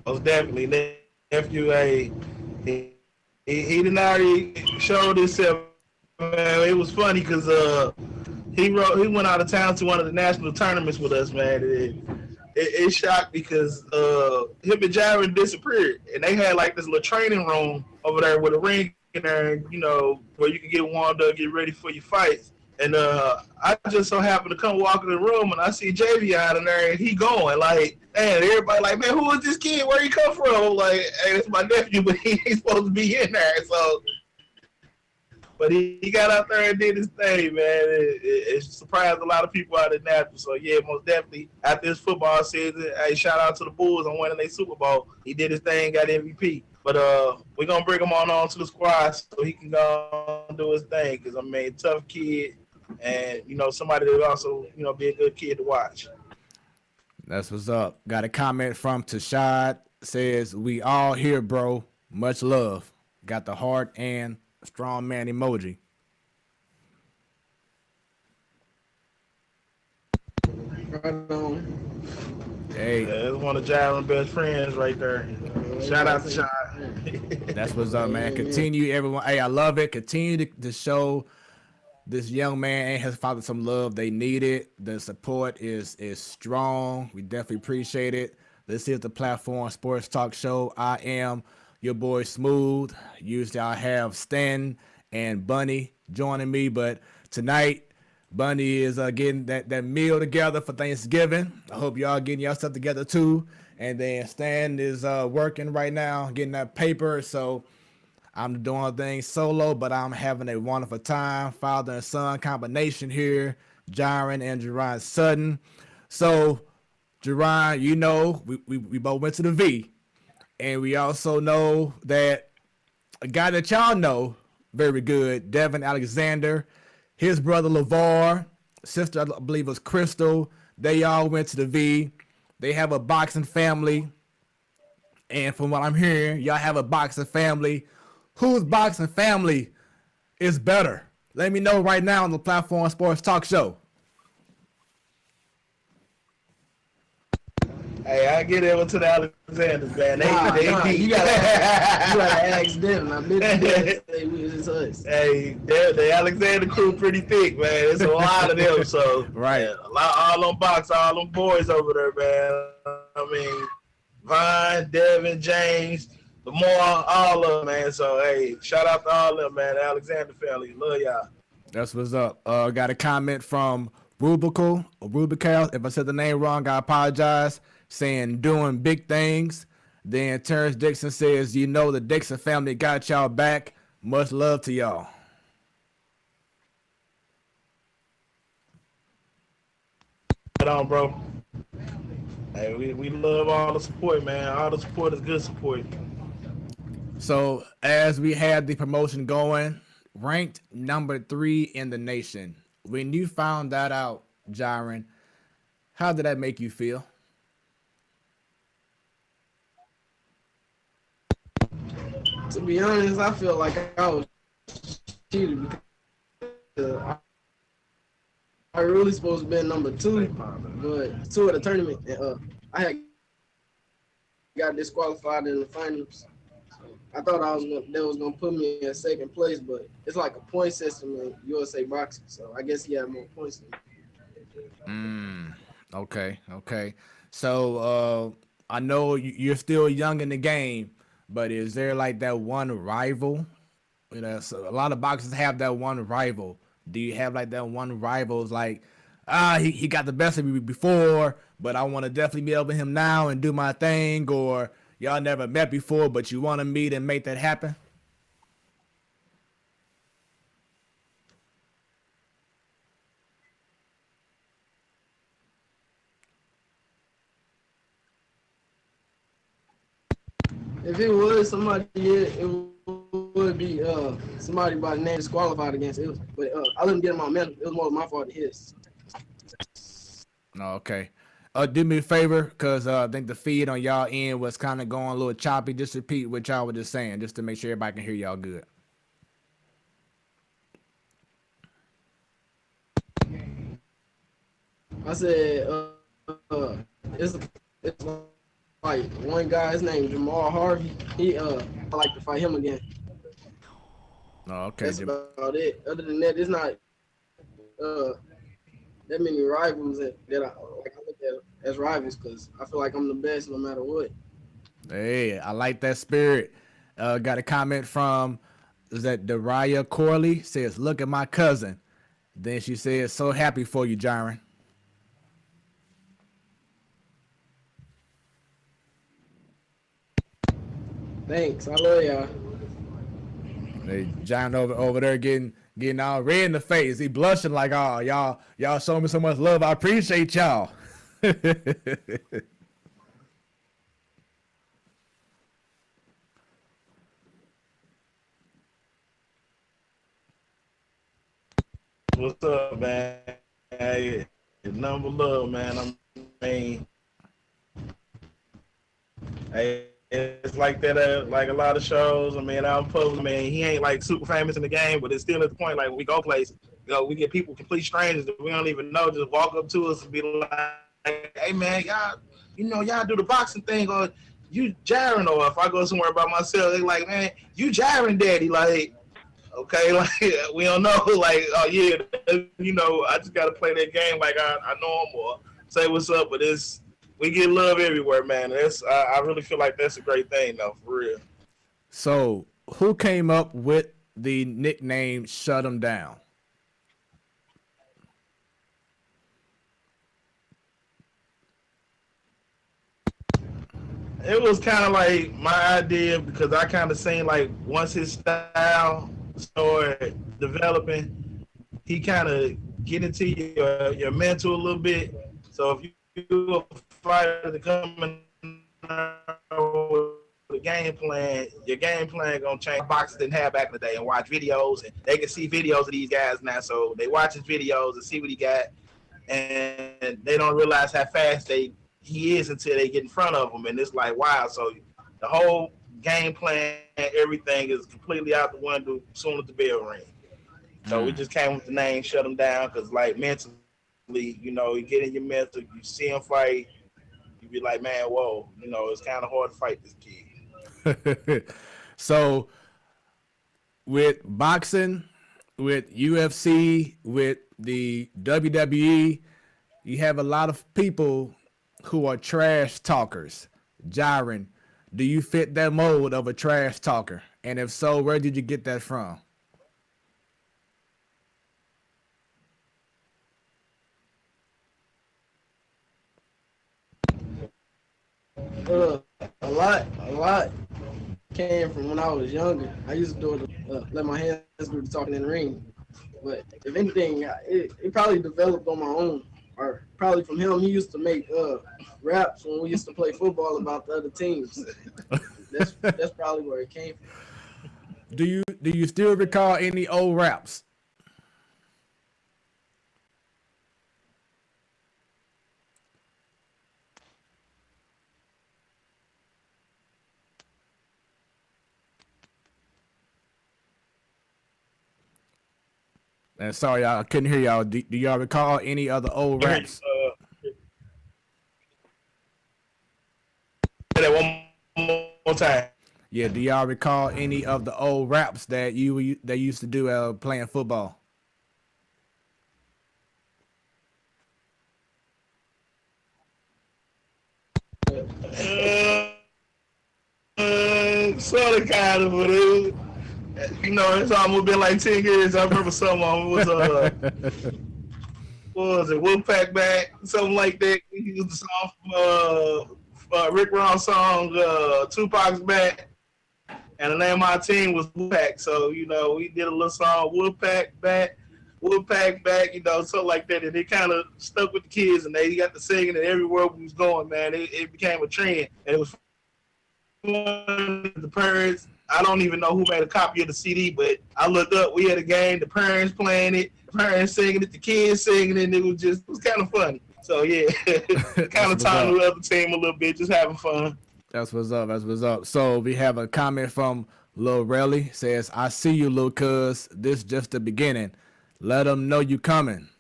Most definitely. Nephew, he didn't already showed himself. Man, it was funny because he went out of town to one of the national tournaments with us, man. It shocked because him and Jyrin disappeared, and they had like this little training room over there with a ring in there, where you can get warmed up, get ready for your fights. And I just so happened to come walk in the room, and I see Javion in there, and he going like, man, everybody like, man, who is this kid? Where he come from? I'm like, hey, it's my nephew, but he ain't supposed to be in there. So, but he got out there and did his thing, man. It surprised a lot of people out in Nashville. So yeah, most definitely after this football season, hey, shout out to the Bulls on winning their Super Bowl. He did his thing, got MVP. But we're gonna bring him on to the squad so he can go and do his thing. Cause tough kid, and somebody that also be a good kid to watch. That's what's up. Got a comment from Tashad. Says, we all here, bro. Much love. Got the heart and strong man emoji. Right on. Hey, That's one of Jyron's best friends right there. Shout out to Sean. that's what's up, man. Amen. Continue, everyone. Hey, I love it. Continue to show this young man and his father some love. They need it. The support is strong. We definitely appreciate it. This is the Platform Sports Talk Show. I am your boy Smooth. Usually I have Stan and Bunny joining me, but tonight Bunny is getting that meal together for Thanksgiving. I hope y'all getting y'all stuff together too. And then Stan is working right now, getting that paper. So I'm doing things solo, but I'm having a wonderful time. Father and son combination here, Jyrin and Jerron Sutton. So, Jerron, you know, we both went to the V. And we also know that a guy that y'all know very good, Devin Alexander, his brother LeVar, sister, I believe was Crystal. They all went to the V. They have a boxing family. And from what I'm hearing, y'all have a boxing family. Whose boxing family is better? Let me know right now on the Platform Sports Talk Show. Hey, I get over to the Alexanders, man. You gotta ask them. I bet you say we was us. Hey, the Alexander crew pretty thick, man. It's a lot of them, so Right. Man, all them box, all them boys over there, man. I mean, Vine, Devin, James, Lamar, all of them, man. So hey, shout out to all of them, man. The Alexander family, love y'all. That's what's up. Got a comment from Rubical. If I said the name wrong, I apologize. Saying doing big things. Then Terrence Dixon says, you know the Dixon family got y'all back. Much love to y'all. Right on, bro. Hey, we love all the support, man. All the support is good support. So as we had the promotion going, ranked number 3 in the nation. When you found that out, Jyrin, how did that make you feel? To be honest, I feel like I was cheated because I really supposed to be number 2, but 2 at the tournament, I had got disqualified in the finals. I thought they was gonna put me in second place, but it's like a point system in USA boxing, so I guess he had more points than me. Okay. So I know you're still young in the game, but is there like that one rival? You know, so a lot of boxers have that one rival. Do you have like that one rival? It's like, he got the best of me before, but I want to definitely be over him now and do my thing, or y'all never met before, but you want to meet and make that happen? If it was somebody, it would be somebody by the name disqualified against it. But I didn't get him on medal. It was more my fault than his. No, okay. Do me a favor, because I think the feed on y'all end was kind of going a little choppy. Just repeat what y'all were just saying, just to make sure everybody can hear y'all good. I said, it's like one guy, his name Jamal Harvey. I like to fight him again. Oh, okay. That's about it. Other than that, it's not that many rivals that I look at as rivals, because I feel like I'm the best no matter what. Hey, I like that spirit. Got a comment from, is that Daria Corley? Says, look at my cousin. Then she says, so happy for you, Jyrin. Thanks. I love y'all. Hey, Jyrin over there getting all red in the face. He blushing like, oh, y'all show me so much love. I appreciate y'all. What's up, man? Hey, number love, man. I mean, hey, it's like that. Like a lot of shows. I mean, I'm public. I mean, he ain't like super famous in the game, but it's still at the point like when we go places. we get people, complete strangers that we don't even know, just walk up to us and be like, "Hey man, y'all, y'all do the boxing thing, or you Jyrin?" Or if I go somewhere by myself, they like, "Man, you Jyrin, daddy?" Like, okay, like we don't know, like, oh yeah, I just gotta play that game like I know them, or say what's up. But we get love everywhere, man. I really feel like that's a great thing, though, for real. So, who came up with the nickname "Shut 'Em Down"? It was kind of like my idea because I kind of seen like once his style started developing, he kind of get into your mental a little bit. So if you a fighter to come in the game plan, your game plan gonna change. Boxers didn't have back in the day, and watch videos, and they can see videos of these guys now. So they watch his videos and see what he got, and they don't realize how fast he is until they get in front of him, and it's like wow. So the whole game plan, everything is completely out the window as soon as the bell rings. So we just came with the name "Shut Him Down" because like mentally, you get in your mental, you see him fight, you be like, man, whoa, it's kind of hard to fight this kid. So, with boxing, with UFC, with the WWE, you have a lot of people who are trash talkers. Jyrin, do you fit that mold of a trash talker? And if so, where did you get that from? Uh, a lot came from when I was younger. I used to do it, let my hands do the talking in the ring. But if anything, it probably developed on my own, or probably from him. He used to make raps when we used to play football about the other teams. That's probably where it came from. Do you still recall any old raps? And sorry, I couldn't hear y'all. Do y'all recall any other old raps? Say that one more time. Yeah, do y'all recall any of the old raps that they used to do playing football? Sort of, kind of, but it's almost been like 10 years. I remember someone was what was it, Wolfpack Back, something like that. He used the song from Rick Ross song, Tupac's Back, and the name of our team was Wolfpack. So we did a little song, Wolfpack Back, something like that, and it kind of stuck with the kids, and they got to singing it everywhere we was going. Man, it became a trend, and it was the parents. I don't even know who made a copy of the CD, but I looked up. We had a game. The parents playing it, the parents singing it, the kids singing it. And it was kind of funny. So yeah, kind of talking to the other team a little bit, just having fun. That's what's up. That's what's up. So we have a comment from Lil Relly. Says, "I see you, Lil Cuz. This just the beginning. Let them know you coming."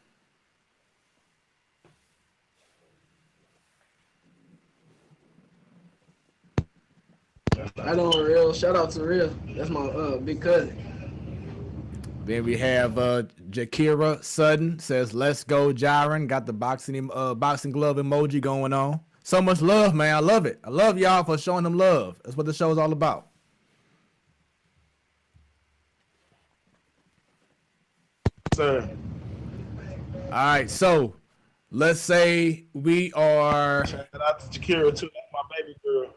I don't Real. Shout out to Real. That's my big cousin. Then we have Jakira Sutton says, "Let's go, Jyrin." Got the boxing glove emoji going on. So much love, man. I love it. I love y'all for showing them love. That's what the show is all about. Sir. All right, so let's say we are. Shout out to Jakira too. That's my baby girl.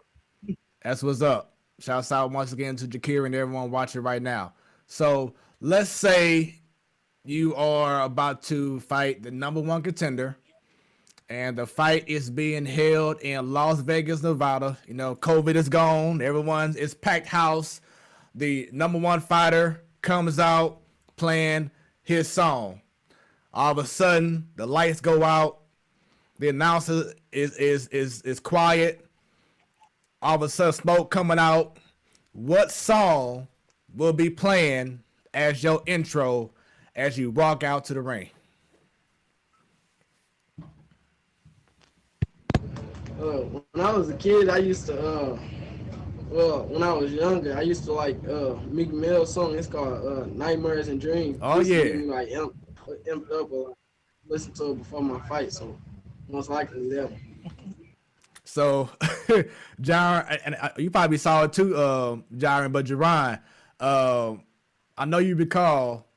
That's what's up. Shouts out once again to Jakira and everyone watching right now. So let's say you are about to fight the number one contender, and the fight is being held in Las Vegas, Nevada. COVID is gone. It's packed house. The number one fighter comes out playing his song. All of a sudden, the lights go out. The announcer is quiet. All of a sudden, smoke coming out. What song will be playing as your intro as you walk out to the ring? When I was a kid, I used to well, when I was younger, I used to like Meek Mill's song. It's called "Nightmares and Dreams." It Oh used to get yeah. me like amped up, or like, listen to it before my fight. So most likely that one. So, John, and you probably saw it too, Jyrin, but Jerron, I know you recall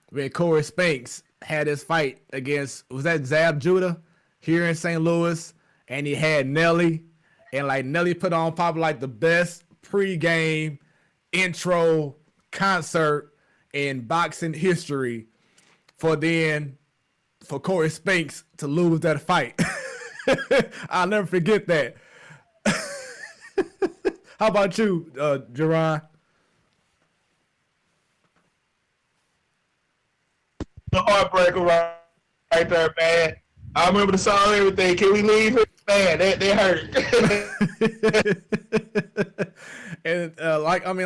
when Corey Spinks had his fight against, was that Zab Judah here in St. Louis, and he had Nelly, and like Nelly put on probably like the best pregame intro concert in boxing history for Corey Spinks to lose that fight. I'll never forget that. How about you, Jerron? The heartbreaker right there, man. I remember the song and everything. Can we leave it? Man, they hurt. And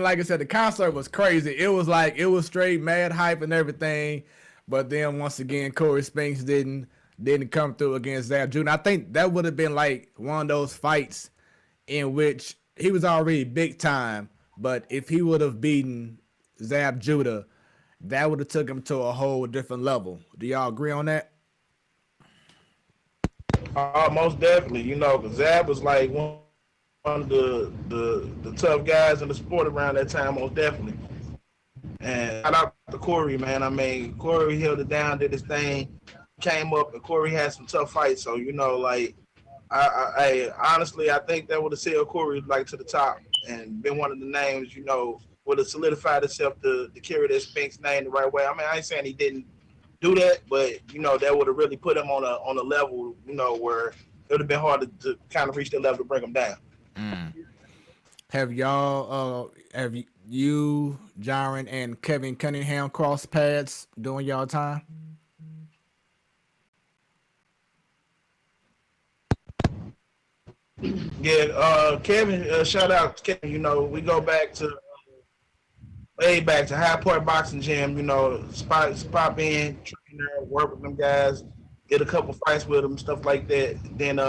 like I said, the concert was crazy. It was straight mad hype and everything. But then once again, Corey Spinks didn't come through against Zab Judah. I think that would have been like one of those fights in which he was already big time, but if he would have beaten Zab Judah, that would have took him to a whole different level. Do y'all agree on that? Most definitely. You know, 'cause Zab was like one of the tough guys in the sport around that time, most definitely. And shout out to Corey, man. I mean, Corey held it down, did his thing, came up, and Corey had some tough fights. So, you know, like, I honestly, I think that would have sailed Corey like to the top and been one of the names, you know, would have solidified itself to carry that Spinks name the right way. I mean, I ain't saying he didn't do that, but you know, that would have really put him on a level, you know, where it would have been hard to kind of reach that level to bring him down. Have y'all, you, Jyrin, and Kevin Cunningham crossed paths during y'all time? Yeah, Kevin, shout out to Kevin. You know, we go back to way back to High Point Boxing Gym. You know, spot in, train there, work with them guys, did a couple fights with them, stuff like that. Then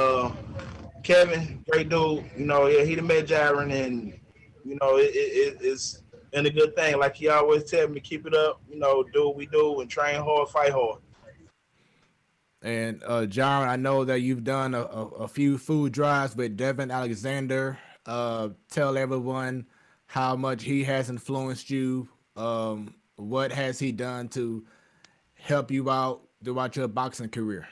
Kevin, great dude. You know, yeah, he done met Jyrin, and you know, it's been a good thing. Like he always tell me, keep it up. You know, do what we do and train hard, fight hard. And Jyrin, I know that you've done a few food drives with Devin Alexander. Tell everyone how much he has influenced you. What has he done to help you out throughout your boxing career?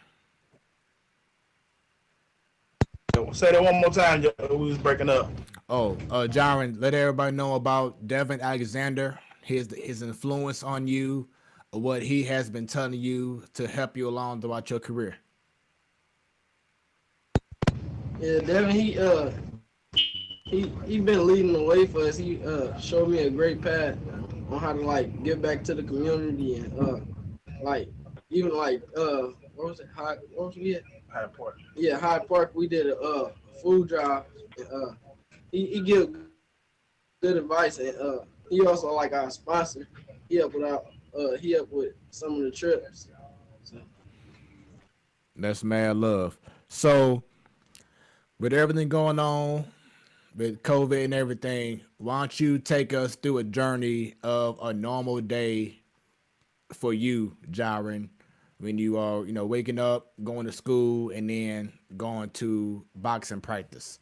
Say that one more time. We was breaking up. Oh, Jyrin, let everybody know about Devin Alexander, his influence on you, what he has been telling you to help you along throughout your career. Yeah, Devin, he been leading the way for us. He showed me a great path on how to like give back to the community and like even like what was it? What was we at? High Point. Yeah, Hyde Park. We did a food drive. He give good advice, and he also like our sponsor. He helped out. He helped with some of the trips. So. That's mad love. So, with everything going on with COVID and everything, why don't you take us through a journey of a normal day for you, Jyrin, when you are, waking up, going to school, and then going to boxing practice?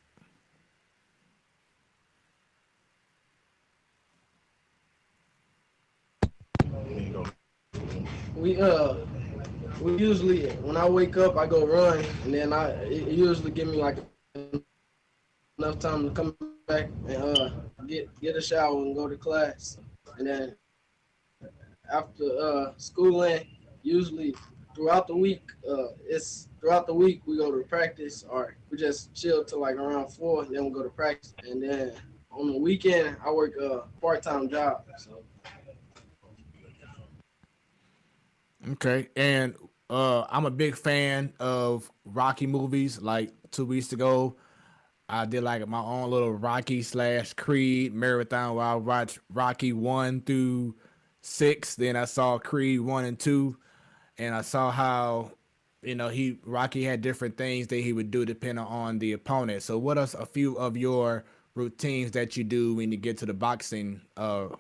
We usually when I wake up I go run, and then it usually give me like enough time to come back and get a shower and go to class, and then after schooling, usually throughout the week we go to practice, or we just chill till like around 4, then we go to practice, and then on the weekend I work a part-time job. So. Okay, and I'm a big fan of Rocky movies. Like 2 weeks ago, I did like my own little Rocky / Creed marathon where I watched Rocky 1 through 6. Then I saw Creed 1 and 2, and I saw how Rocky had different things that he would do depending on the opponent. So what are a few of your routines that you do when you get to the boxing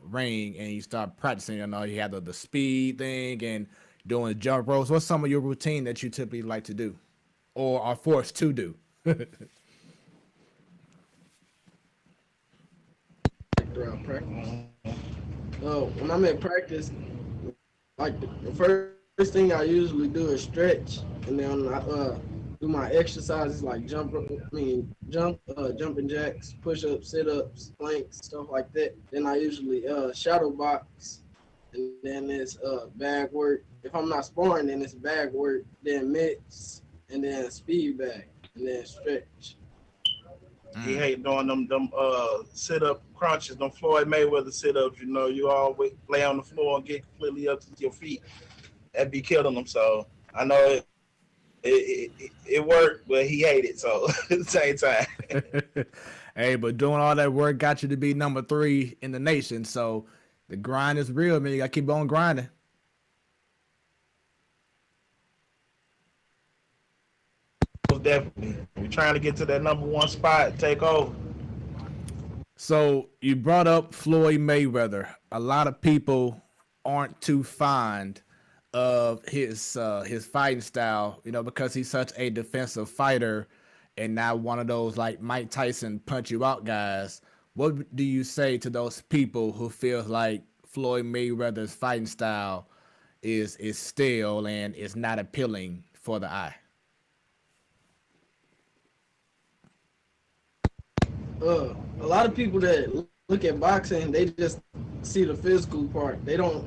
ring and you start practicing? I know you have the speed thing and doing jump ropes. What's some of your routine that you typically like to do or are forced to do? Throughout practice. When I'm at practice, like the first thing I usually do is stretch, and then I do my exercises like jumping jacks, push-ups, sit-ups, planks, stuff like that. Then I usually shadow box, and then it's bag work. If I'm not sparring, then it's bag work, then mix, and then speed bag, and then stretch. He hate doing them sit up crunches, them Floyd Mayweather sit ups. You know, you always lay on the floor and get completely up to your feet. That be killing him. So I know it worked, but he hated. So at the same time. Hey, but doing all that work got you to be number 3 in the nation. So the grind is real, man. You gotta keep on grinding. Definitely, we're trying to get to that number 1 spot, take over. So you brought up Floyd Mayweather. A lot of people aren't too fond of his fighting style, because he's such a defensive fighter and not one of those like Mike Tyson punch you out guys. What do you say to those people who feel like Floyd Mayweather's fighting style is stale and is not appealing for the eye? A lot of people that look at boxing, they just see the physical part. They don't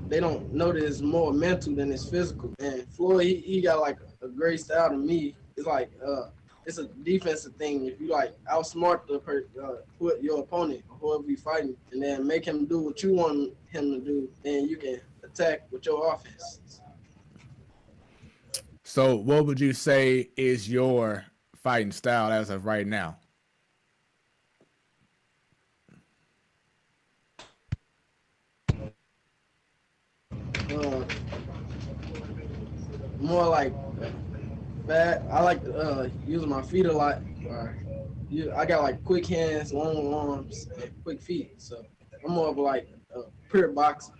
they don't know that it's more mental than it's physical. And Floyd, he got like a great style to me. It's like it's a defensive thing. If you like outsmart put your opponent or whoever you fighting, and then make him do what you want him to do, then you can attack with your offense. So what would you say is your fighting style as of right now? More like bad. I like using my feet a lot. I got like quick hands, long arms, and quick feet. So I'm more of like a pure boxer.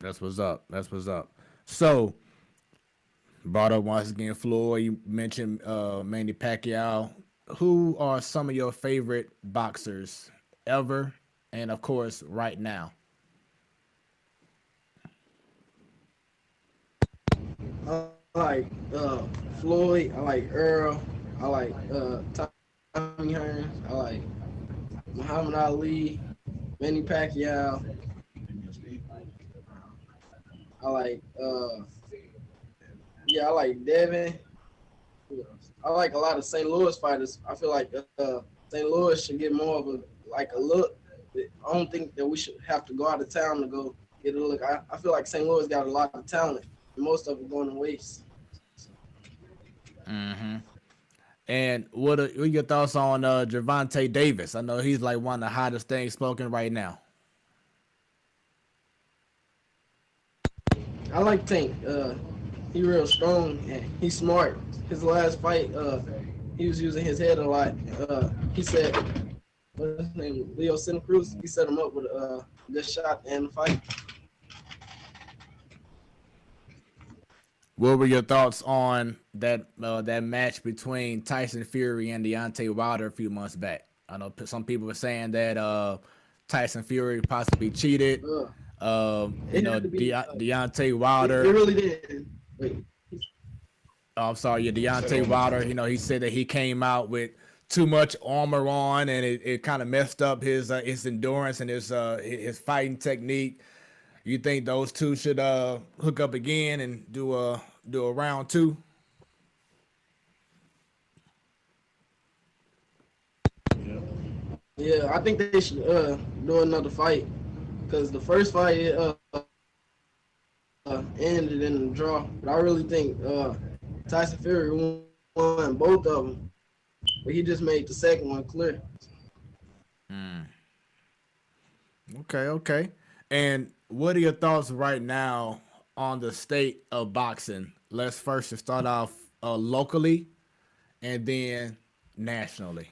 That's what's up. That's what's up. So, brought up once again, Floyd. You mentioned Manny Pacquiao. Who are some of your favorite boxers ever, and of course, right now? I like Floyd. I like Earl. I like Tommy Hearns. I like Muhammad Ali, Manny Pacquiao. I like I like Devin. I like a lot of St. Louis fighters. I feel like St. Louis should get more of a look. I don't think that we should have to go out of town to go get a look. I feel like St. Louis got a lot of talent. Most of it going to waste. Mm-hmm. And what are your thoughts on Gervonta Davis? I know he's like one of the hottest things spoken right now. I like Tank. He real strong and he's smart. His last fight, he was using his head a lot. He said, what's his name? Leo Santa Cruz. He set him up with a good shot and the fight. What were your thoughts on that match between Tyson Fury and Deontay Wilder a few months back? I know some people were saying that Tyson Fury possibly cheated. Deontay Wilder. It really did. Wait. Oh, I'm sorry, Deontay Wilder. He said that he came out with too much armor on, and it kind of messed up his endurance and his fighting technique. You think those two should hook up again and do a round 2? Yeah, I think they should do another fight because the first fight ended in a draw. But I really think Tyson Fury won both of them, but he just made the second one clear. Okay, okay. And what are your thoughts right now on the state of boxing? Let's first start off locally and then nationally.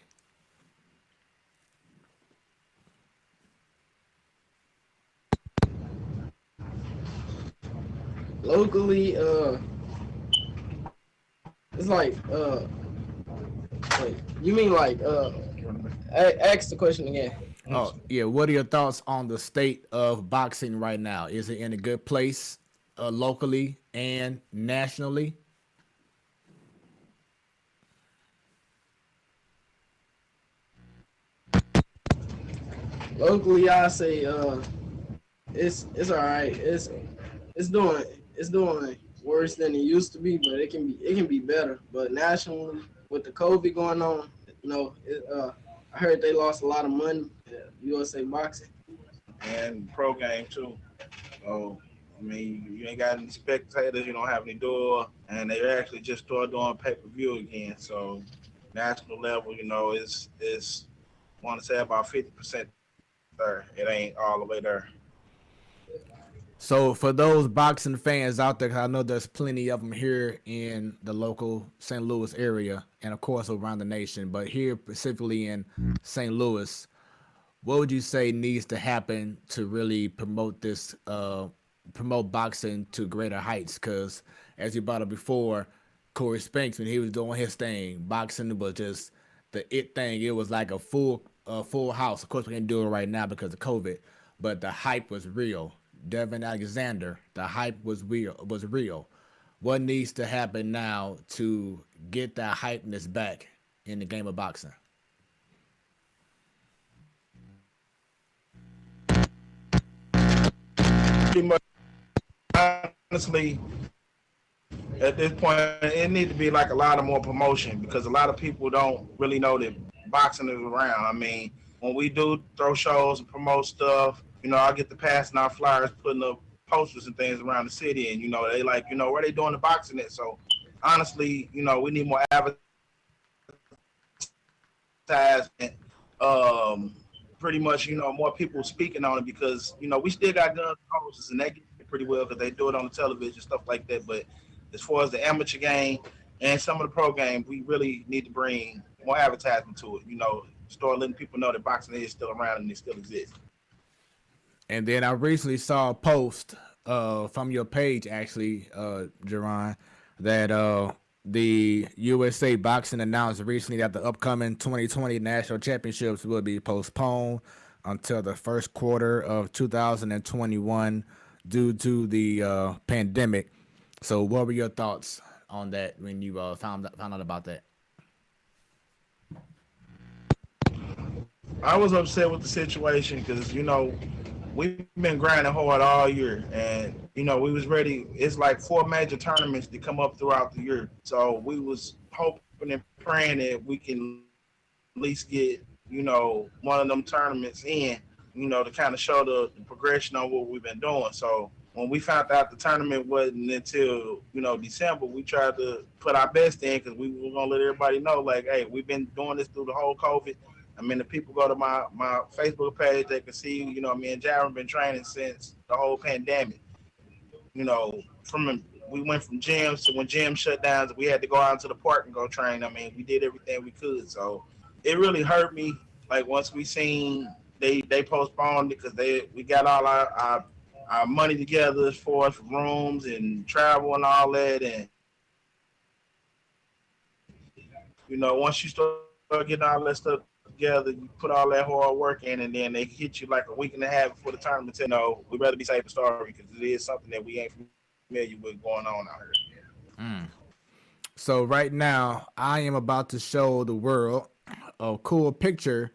Locally, it's like wait, you mean like ask the question again. Oh, yeah. What are your thoughts on the state of boxing right now? Is it in a good place locally and nationally? Locally, I say it's all right. It's doing it's doing worse than it used to be, but it can be better. But nationally, with the COVID going on, I heard they lost a lot of money. USA Boxing. And pro game too. So I mean, you ain't got any spectators, you don't have any door, and they actually just started doing pay per view again. So national level, is want to say about 50% there. It ain't all the way there. So for those boxing fans out there, 'cause I know there's plenty of them here in the local St. Louis area, and of course around the nation, but here specifically in St. Louis, what would you say needs to happen to really promote this, promote boxing to greater heights? Because as you brought up before, Corey Spinks when he was doing his thing, boxing was just the it thing. It was like a full house. Of course, we can't do it right now because of COVID, but the hype was real. Devin Alexander, the hype was real. Was real. What needs to happen now to get that hypeness back in the game of boxing? Pretty much, honestly, at this point, it needs to be like a lot of more promotion because a lot of people don't really know that boxing is around. I mean, when we do throw shows and promote stuff, I get the passing out flyers, putting up posters and things around the city, and they like, where they doing the boxing at. So honestly, we need more advertisement. Pretty much, more people speaking on it because we still got guns and hoses, and they get it pretty well because they do it on the television, stuff like that. But as far as the amateur game and some of the pro game, we really need to bring more advertisement to it. Start letting people know that boxing is still around and it still exists. And then I recently saw a post from your page, actually, Jerron, that the USA Boxing announced recently that the upcoming 2020 National Championships will be postponed until the first quarter of 2021 due to the pandemic. So, what were your thoughts on that when you found out about that? I was upset with the situation because we've been grinding hard all year, and we was ready. It's like four major tournaments to come up throughout the year, so we was hoping and praying that we can at least get one of them tournaments in, to kind of show the progression on what we've been doing. So when we found out the tournament wasn't until December, we tried to put our best in because we were gonna let everybody know, like, hey, we've been doing this through the whole COVID. I mean, the people go to my Facebook page, they can see, me and Jyrin been training since the whole pandemic. From we went from gyms to when gyms shut down, we had to go out into the park and go train. I mean, we did everything we could. So it really hurt me. Like once we seen they postponed it because we got all our money together as far as rooms and travel and all that. And once you start getting all that stuff together, you put all that hard work in, and then they hit you like a week and a half before the tournament. We'd rather be safe and sorry because it is something that we ain't familiar with going on out here. So right now, I am about to show the world a cool picture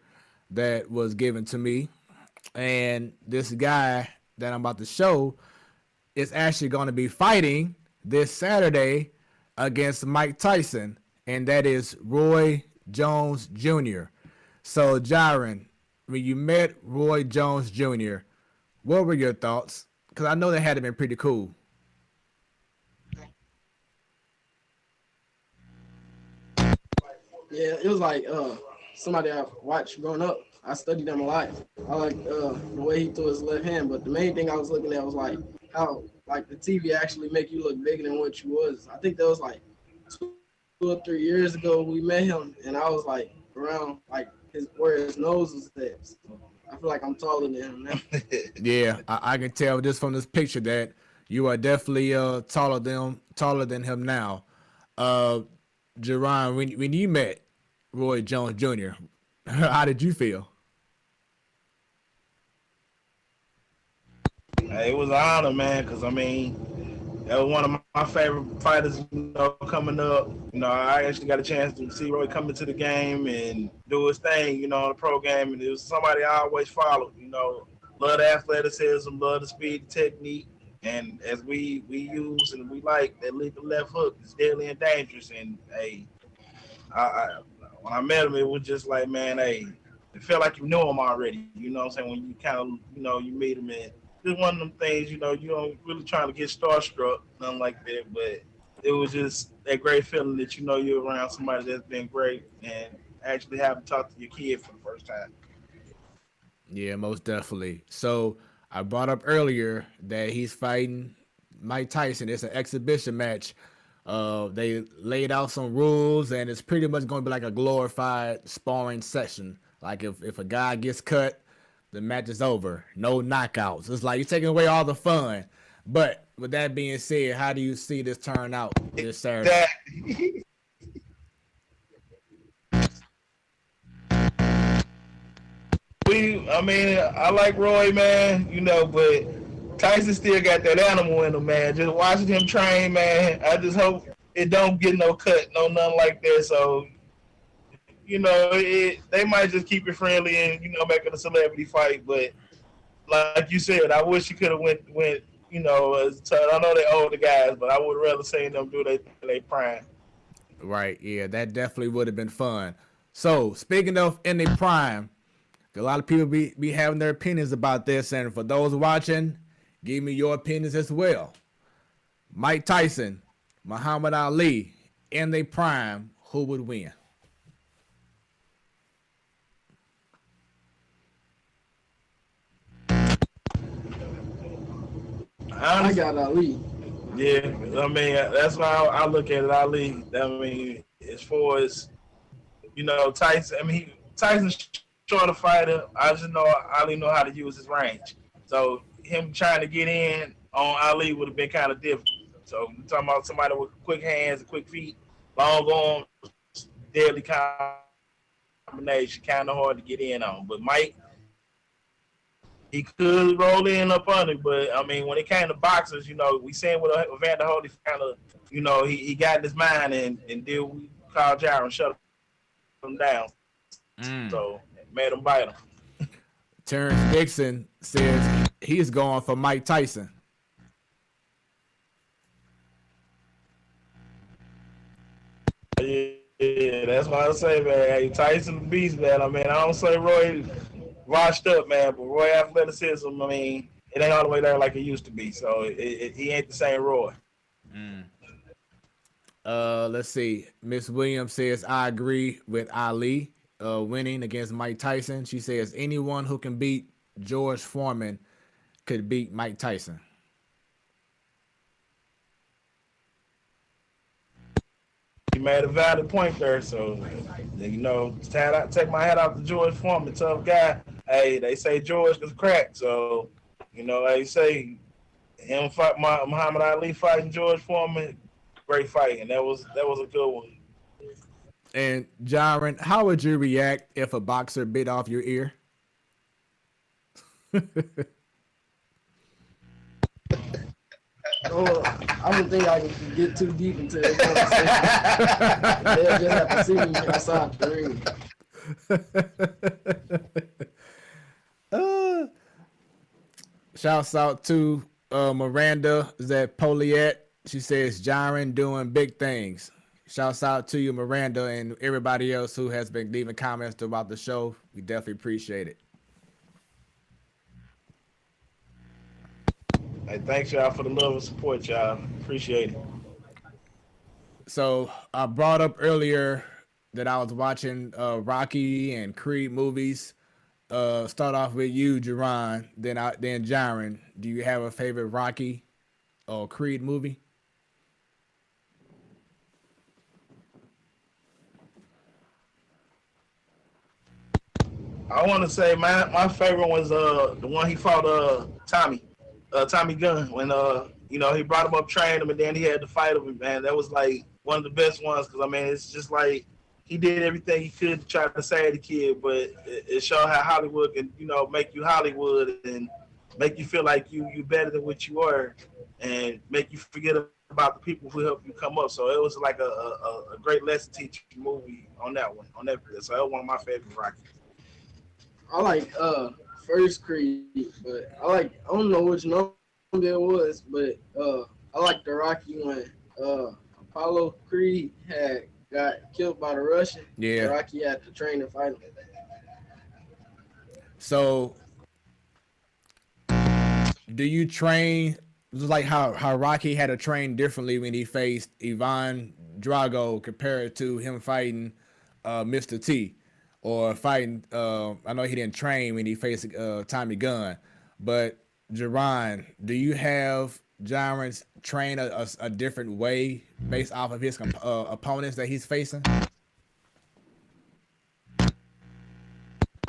that was given to me, and this guy that I'm about to show is actually going to be fighting this Saturday against Mike Tyson, and that is Roy Jones Jr. So, Jyrin, when you met Roy Jones Jr., what were your thoughts? Because I know that had to been pretty cool. Yeah, it was like somebody I watched growing up. I studied him a lot. I like the way he threw his left hand, but the main thing I was looking at was like how like the TV actually make you look bigger than what you was. I think that was like 2 or 3 years ago we met him, and I was like around like his where his nose was at. So I feel like I'm taller than him now. Yeah, I can tell just from this picture that you are definitely taller than him now. Uh, Jerron, when you met Roy Jones Jr., how did you feel? Hey, it was an honor, man, because I mean, that was one of my favorite fighters, coming up. I actually got a chance to see Roy come into the game and do his thing, on the pro game. And it was somebody I always followed, love the athleticism, love the speed, the technique. And as we use and we like, that lethal left hook is deadly and dangerous. And, hey, I when I met him, it was just like, man, hey, it felt like you knew him already. You know what I'm saying? When you kind of, you meet him, and it's one of them things, you don't really trying to get starstruck, nothing like that. But it was just that great feeling that you're around somebody that's been great and actually having to talk to your kid for the first time. Yeah, most definitely. So I brought up earlier that he's fighting Mike Tyson. It's an exhibition match. They laid out some rules, and it's pretty much going to be like a glorified sparring session. Like if a guy gets cut, the match is over. No knockouts. It's like you're taking away all the fun. But with that being said, how do you see this turn out this Saturday? That I mean, I like Roy, man, but Tyson still got that animal in him, man. Just watching him train, man. I just hope it don't get no cut, no nothing like that. So, they might just keep it friendly and make it a celebrity fight. But like you said, I wish he could have went. So I know they're older guys, but I would rather seen them do they prime. Right. Yeah, that definitely would have been fun. So speaking of in their prime, a lot of people be having their opinions about this, and for those watching, give me your opinions as well. Mike Tyson, Muhammad Ali, in their prime, who would win? I Honestly, got Ali. yeah, I mean that's why I look at it. Ali. I mean, as far as Tyson. I mean, Tyson's short a fighter. I just know Ali know how to use his range. So him trying to get in on Ali would have been kind of difficult. So we're talking about somebody with quick hands and quick feet, long arms, deadly combination, kind of hard to get in on. But Mike, he could roll in up on it, but I mean, when it came to boxers, we seen with Evander Holyfield kind of, he got in his mind and did we call Jyrin, shut him down. So made him bite him. Terrence Dixon says he's going for Mike Tyson. Yeah, that's why I say, man. Hey, Tyson beast, man. I mean, I don't say Roy washed up, man, but Roy athleticism, I mean, it ain't all the way there like it used to be. So he ain't the same Roy. Let's see. Miss Williams says I agree with Ali winning against Mike Tyson. She says anyone who can beat George Foreman could beat Mike Tyson. He made a valid point there. So, take my hat off to George Foreman, tough guy. Hey, they say George is cracked. So, like you say, him fight Muhammad Ali fighting George Foreman, great fight, and that was a good one. And Jyrin, how would you react if a boxer bit off your ear? Oh, I don't think I can get too deep into that conversation. They'll just have to see me outside the ring. Shouts out to Miranda Poliette. She says Jyrin doing big things. Shouts out to you, Miranda, and everybody else who has been leaving comments throughout the show. We definitely appreciate it. Hey, thanks y'all for the love and support, y'all. Appreciate it. So I brought up earlier that I was watching Rocky and Creed movies, Start off with you, Jerron. Then Jyrin. Do you have a favorite Rocky or Creed movie? I want to say my favorite was the one he fought Tommy Gunn when he brought him up, trained him, and then he had to fight him. Man, that was like one of the best ones because I mean it's just like he did everything he could to try to save the kid, but it showed how Hollywood can make you Hollywood and make you feel like you better than what you are, and make you forget about the people who helped you come up. So it was like a great lesson teaching movie on that one on that. So that was one of my favorite Rockies. I like first Creed, but I don't know which number it was, but I like the Rocky one. Apollo Creed had got killed by the Russian. Yeah. Rocky had to train to fight him. So, do you train just like how Rocky had to train differently when he faced Ivan Drago compared to him fighting Mr. T, or fighting? I know he didn't train when he faced Tommy Gunn, but Jerron, do you have Jyrin's train a different way based off of his opponents that he's facing? I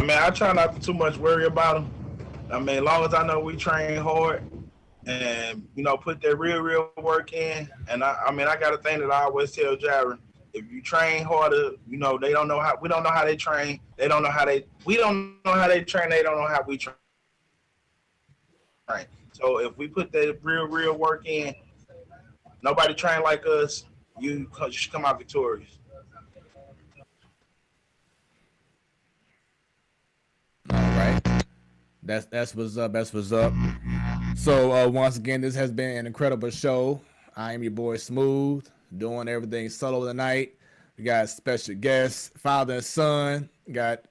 mean, I try not to too much worry about him. I mean, as long as I know we train hard and put that real work in. And I mean, I got a thing that I always tell Jyrin: if you train harder, they don't know how. We don't know how they train. They don't know how they. We don't know how they train. They don't know how we train. So if we put that real work in, nobody train like us. You should come out victorious. All right. That's what's up. That's what's up. So once again, this has been an incredible show. I am your boy Smooth, doing everything solo tonight. We got special guests, father and son. We got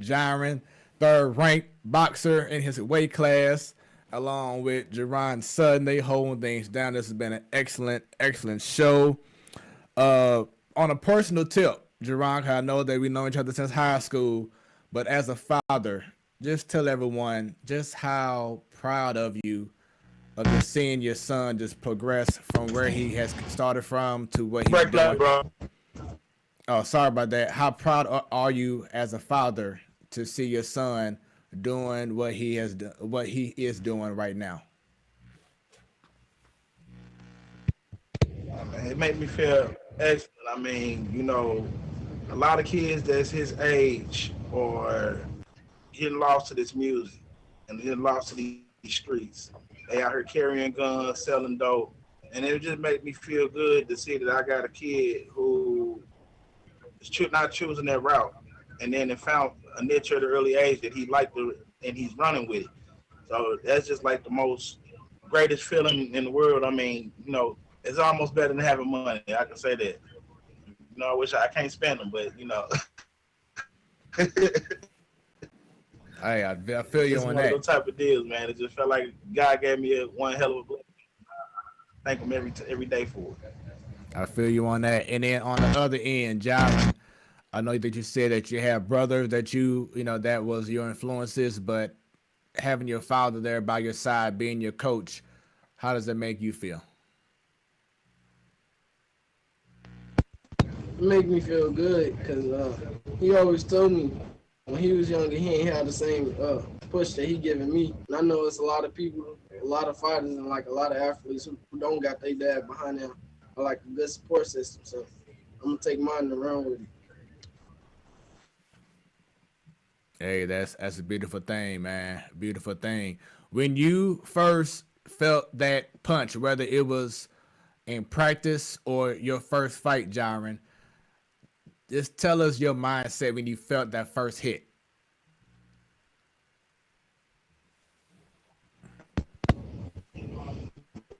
Jyrin, third ranked boxer in his weight class, along with Jerron Sutton. They holding things down. This has been an excellent show. On a personal tip, Jerron, I know that we know each other since high school, but as a father, just tell everyone just how proud of you of just seeing your son just progress from where he has started from to what he's Break that, doing. bro. Oh, sorry about that. How proud are you as a father to see your son doing what he is doing right now? It made me feel excellent. I mean, a lot of kids that's his age or getting lost to this music and getting lost to these streets. They out here carrying guns, selling dope. And it just made me feel good to see that I got a kid who is not choosing that route. And then it found a niche at an early age that he liked and he's running with it. So that's just like the most greatest feeling in the world. I mean, it's almost better than having money. I can say that. I wish I can't spend them, but Hey, I feel you it's on one of that. those type of deals, man. It just felt like God gave me one hell of a blessing. Thank him every day for it. I feel you on that. And then on the other end, Jyrin, I know that you said that you have brothers that that was your influences, but having your father there by your side, being your coach, how does that make you feel? It make me feel good because he always told me when he was younger he ain't had the same push that he giving me. And I know it's a lot of people, a lot of fighters, and like a lot of athletes who don't got their dad behind them, or like a good support system. So I'm gonna take mine and run with it. Hey, that's a beautiful thing, man. Beautiful thing. When you first felt that punch, whether it was in practice or your first fight, Jyrin, just tell us your mindset when you felt that first hit.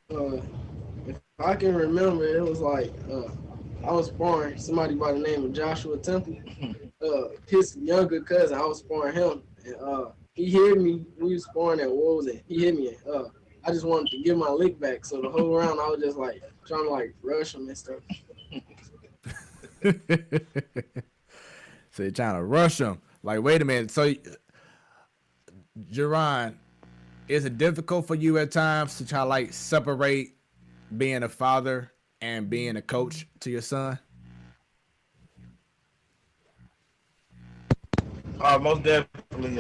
If I can remember, it was like I was sparring somebody by the name of Joshua Temple. His younger cousin, I was sparring him, and he hit me. We was sparring at Wolves, and he hit me. And, I just wanted to give my lick back, so the whole round I was just like trying to like rush him and stuff. So you're trying to rush him. Like, wait a minute. So Jerron, is it difficult for you at times to try to like separate being a father and being a coach to your son? Most definitely.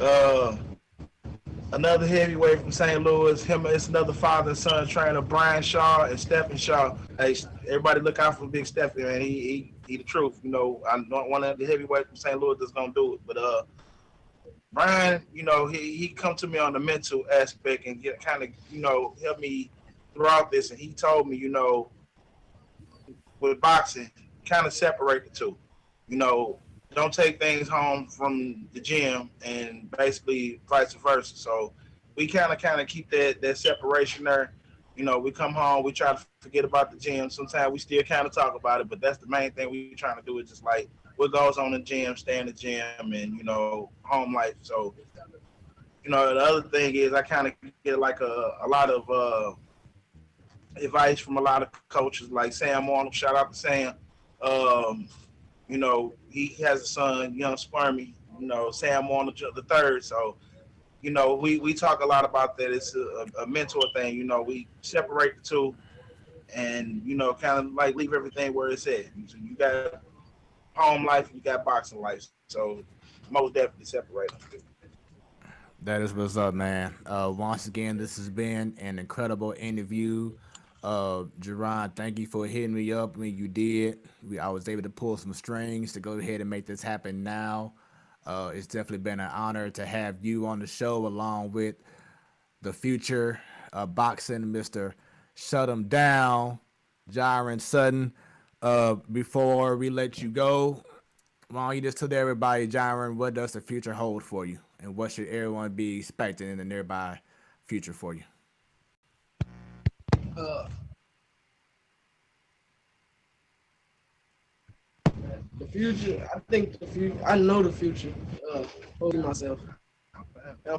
Another heavyweight from St. Louis. It's another father and son trainer, Brian Shaw and Stephen Shaw. Hey, everybody look out for Big Stephen, man. He the truth. You know, I'm not one of the heavyweights from St. Louis that's gonna do it. But Brian, you know, he come to me on the mental aspect and get kind of, you know, help me throughout this. And he told me, you know, with boxing, kind of separate the two. You know, don't take things home from the gym and basically vice versa. So we kind of keep that separation there. You know, we come home, we try to forget about the gym. Sometimes we still kind of talk about it, but that's the main thing we trying to do is just like what goes on in the gym, stay in the gym, and you know, home life. So you know, the other thing is I kind of get like a lot of advice from a lot of coaches like Sam Arnold. Shout out to Sam. Um, you know, he has a son, young Spermy, you know, Sam Arnold the third. So, you know, we talk a lot about that. It's a mentor thing. You know, we separate the two and, you know, kind of like leave everything where it's at. So you got home life, you got boxing life. So most definitely separate them. That is what's up, man. Once again, this has been an incredible interview. Jerron, thank you for hitting me up when you did. I was able to pull some strings to go ahead and make this happen now. It's definitely been an honor to have you on the show along with the future boxing, Mr. Shut 'em down, Jyrin Sutton. Before we let you go, why don't you just tell everybody, Jyrin, what does the future hold for you? And what should everyone be expecting in the nearby future for you? Uh, the future, I think the future, I know the future. Holding myself.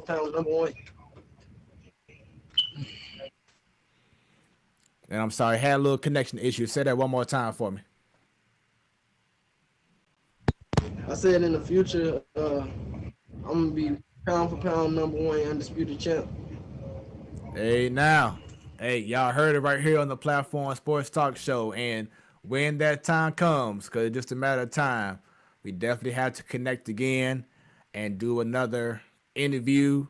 Pound number one. And I'm sorry, had a little connection issue. Say that one more time for me. I said in the future, I'm gonna be pound for pound number one undisputed champ. Hey, now. Hey, y'all heard it right here on the Platform Sports Talk Show. And when that time comes, because it's just a matter of time, we definitely have to connect again and do another interview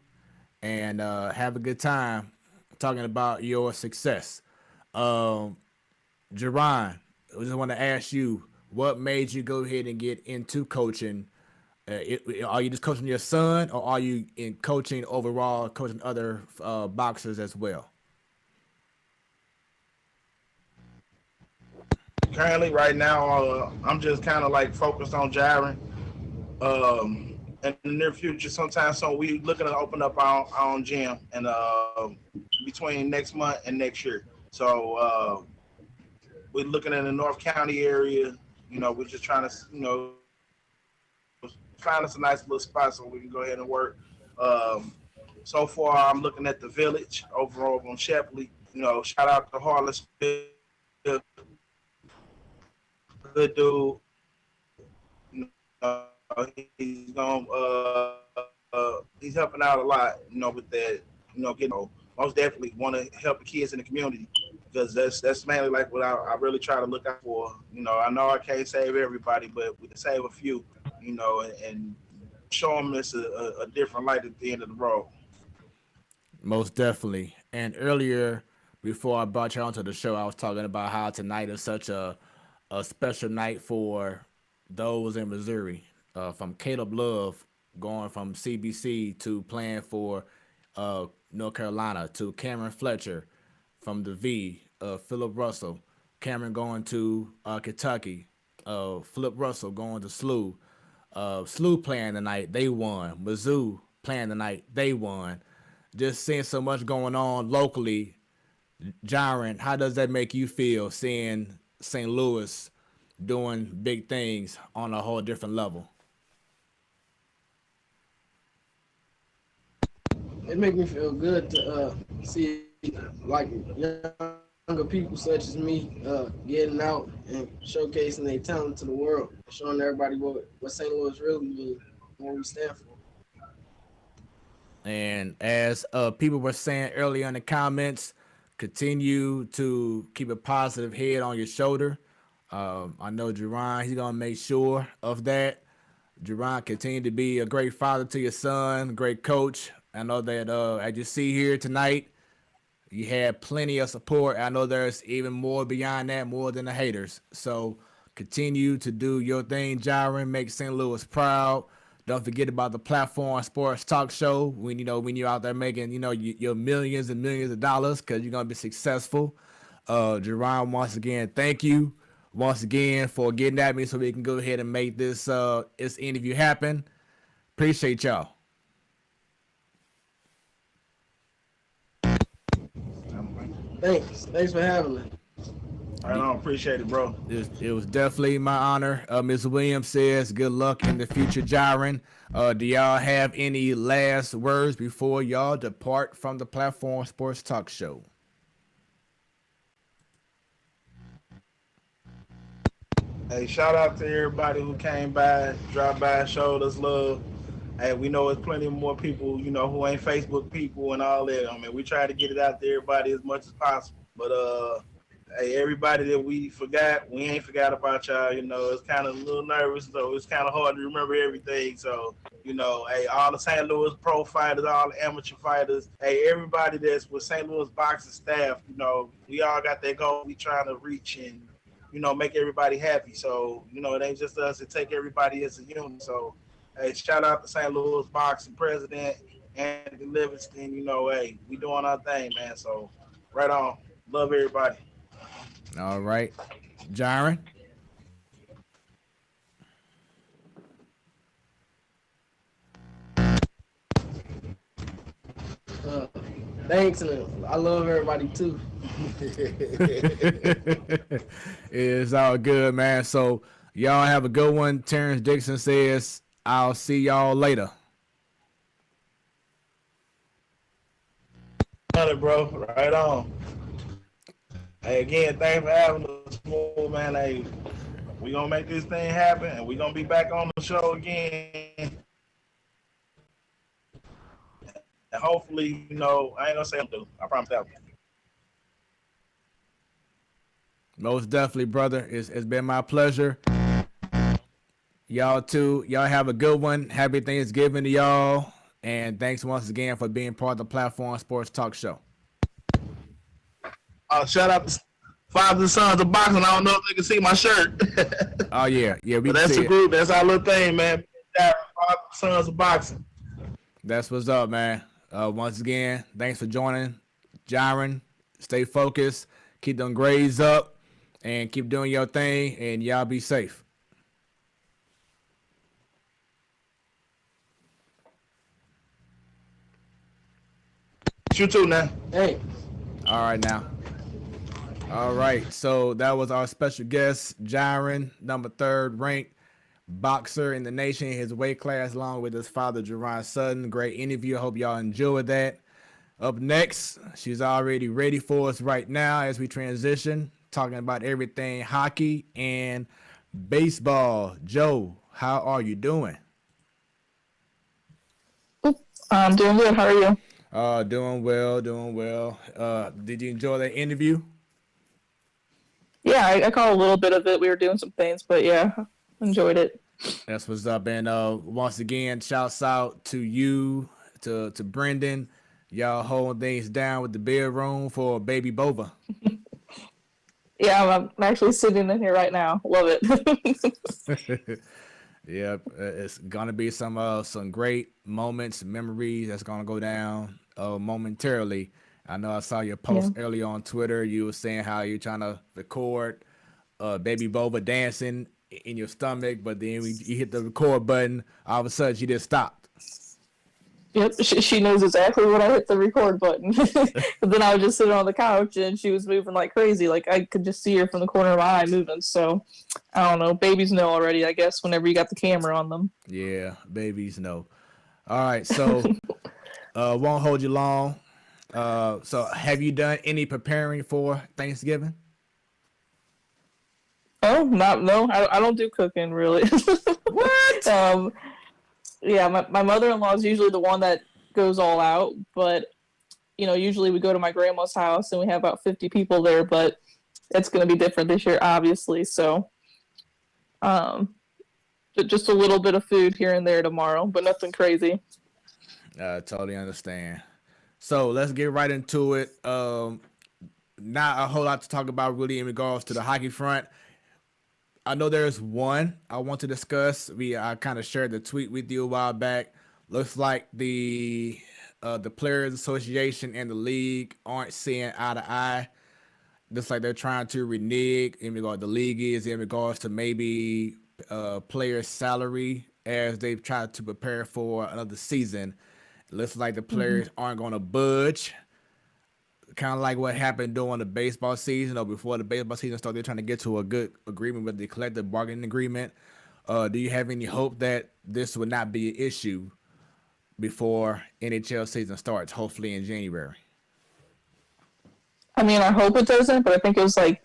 and have a good time talking about your success. Um, Jerron, I just want to ask you, what made you go ahead and get into coaching? Are you just coaching your son, or are you in coaching overall, coaching other boxers as well? Currently, right now, I'm just kind of like focused on Jyrin. In the near future, sometime soon, we looking to open up our own gym, and between next month and next year. So we're looking in the North County area. You know, we're just trying to, you know, find us a nice little spot so we can go ahead and work. Um, so far, I'm looking at the Village over on Shepley. You know, shout out to Harlan Smith, good dude. You know, he's going he's helping out a lot. You know, with that. You know, most definitely want to help the kids in the community because that's mainly like what I really try to look out for. You know I can't save everybody, but we can save a few. You know, and show them it's a different light at the end of the road. Most definitely. And earlier, before I brought you onto the show, I was talking about how tonight is such a special night for those in Missouri. From Caleb Love going from CBC to playing for North Carolina to Cameron Fletcher from the V, Philip Russell, Cameron going to Kentucky, Philip Russell going to SLU, SLU playing tonight, they won. Mizzou playing tonight, they won. Just seeing so much going on locally. Jyrin, how does that make you feel seeing St. Louis doing big things on a whole different level? It make me feel good to see like younger people such as me getting out and showcasing their talent to the world, showing everybody what St. Louis really means, what we stand for. And as people were saying earlier in the comments, continue to keep a positive head on your shoulder. I know Jerron, he's gonna make sure of that. Jerron, continue to be a great father to your son, great coach. I know that as you see here tonight, you had plenty of support. I know there's even more beyond that, more than the haters. So continue to do your thing, Jyrin. Make St. Louis proud. Don't forget about the Platform Sports Talk Show. When you're out there making your millions and millions of dollars, because you're gonna be successful. Jerron, once again, thank you once again for getting at me so we can go ahead and make this interview happen. Appreciate y'all. Thanks for having me. I don't appreciate it, bro. It was definitely my honor. Ms. Williams says, good luck in the future, Jyrin. Do y'all have any last words before y'all depart from the Platform Sports Talk Show? Hey, shout out to everybody who came by, dropped by, showed us love. Hey, we know there's plenty more people, who ain't Facebook people and all that. I mean, we try to get it out to everybody as much as possible. But hey, everybody that we forgot, we ain't forgot about y'all. It's kind of a little nervous, so it's kind of hard to remember everything. So, hey, all the St. Louis pro fighters, all the amateur fighters, hey, everybody that's with St. Louis boxing staff, we all got that goal we trying to reach and, make everybody happy. So, it ain't just us, it take everybody as a unit. So, hey, shout out to St. Louis boxing president, Andy Livingston. Hey, we doing our thing, man. So, right on. Love everybody. All right. Jyrin? Thanks, and I love everybody too. It's all good, man. So y'all have a good one. Terrence Dixon says, I'll see y'all later. Got it, bro. Right on. Hey, again, thanks for having us, Smooth, man. Hey, we gonna make this thing happen, and we gonna be back on the show again. And hopefully, I ain't gonna say I'm do. I promise that. Most definitely, brother. It's been my pleasure. Y'all too. Y'all have a good one. Happy Thanksgiving to y'all. And thanks once again for being part of the Platform Sports Talk Show. Shout out to Fathers and Sons of Boxing. I don't know if they can see my shirt. Oh, yeah. Yeah, but that's the group. That's our little thing, man. Fathers and Sons of Boxing. That's what's up, man. Once again, thanks for joining. Jyrin, stay focused. Keep them grades up. And keep doing your thing. And y'all be safe. You too, man. Hey. All right, now. All right, so that was our special guest, Jyrin, number 3rd ranked boxer in the nation, his weight class, along with his father, Jerron Sutton. Great interview. I hope y'all enjoyed that. Up next, she's already ready for us right now as we transition, talking about everything hockey and baseball. Joe, how are you doing? I'm doing good. How are you? Doing well. Did you enjoy that interview? Yeah, I caught a little bit of it. We were doing some things, but yeah, enjoyed it. That's what's up. And once again, shouts out to you, to Brendan. Y'all holding things down with the bedroom for Baby Bova. Yeah, I'm actually sitting in here right now. Love it. Yeah, it's gonna be some great moments, memories that's gonna go down momentarily. I know I saw your post earlier on Twitter. You were saying how you're trying to record Baby Bova dancing in your stomach, but then you hit the record button, all of a sudden she just stopped. Yep, she knows exactly when I hit the record button. But then I was just sitting on the couch and she was moving like crazy. Like I could just see her from the corner of my eye moving. So I don't know. Babies know already, I guess, whenever you got the camera on them. Yeah, babies know. All right, so won't hold you long. So have you done any preparing for Thanksgiving? Oh, no, I don't do cooking really. What? Yeah, my mother-in-law is usually the one that goes all out. But usually we go to my grandma's house and we have about 50 people there, but it's going to be different this year, obviously. So, just a little bit of food here and there tomorrow, but nothing crazy. I totally understand. So let's get right into it. Not a whole lot to talk about really in regards to the hockey front. I know there's one I want to discuss. I kind of shared the tweet with you a while back. Looks like the Players Association and the league aren't seeing eye to eye. Looks like they're trying to renege in regard the league is in regards to maybe players' salary as they've tried to prepare for another season. It looks like the players aren't going to budge. Kind of like what happened during the baseball season or before the baseball season started. They're trying to get to a good agreement with the collective bargaining agreement. Do you have any hope that this would not be an issue before NHL season starts, hopefully in January? I mean, I hope it doesn't, but I think it was I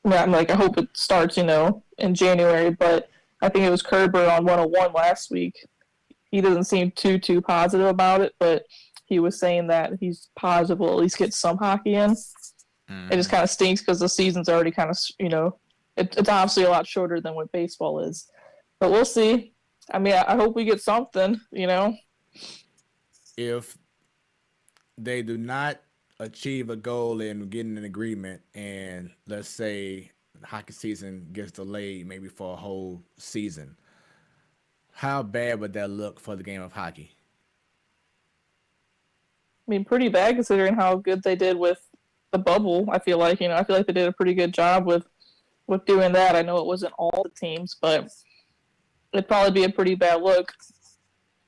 hope it starts, in January. But I think it was Kerber on 101 last week. He doesn't seem too positive about it, but he was saying that he's positive we'll at least get some hockey in. It just kind of stinks because the season's already kind of, it's obviously a lot shorter than what baseball is. But we'll see. I mean, I hope we get something, If they do not achieve a goal in getting an agreement and let's say the hockey season gets delayed maybe for a whole season, how bad would that look for the game of hockey? I mean, pretty bad considering how good they did with the bubble. I feel like they did a pretty good job with doing that. I know it wasn't all the teams, but it'd probably be a pretty bad look.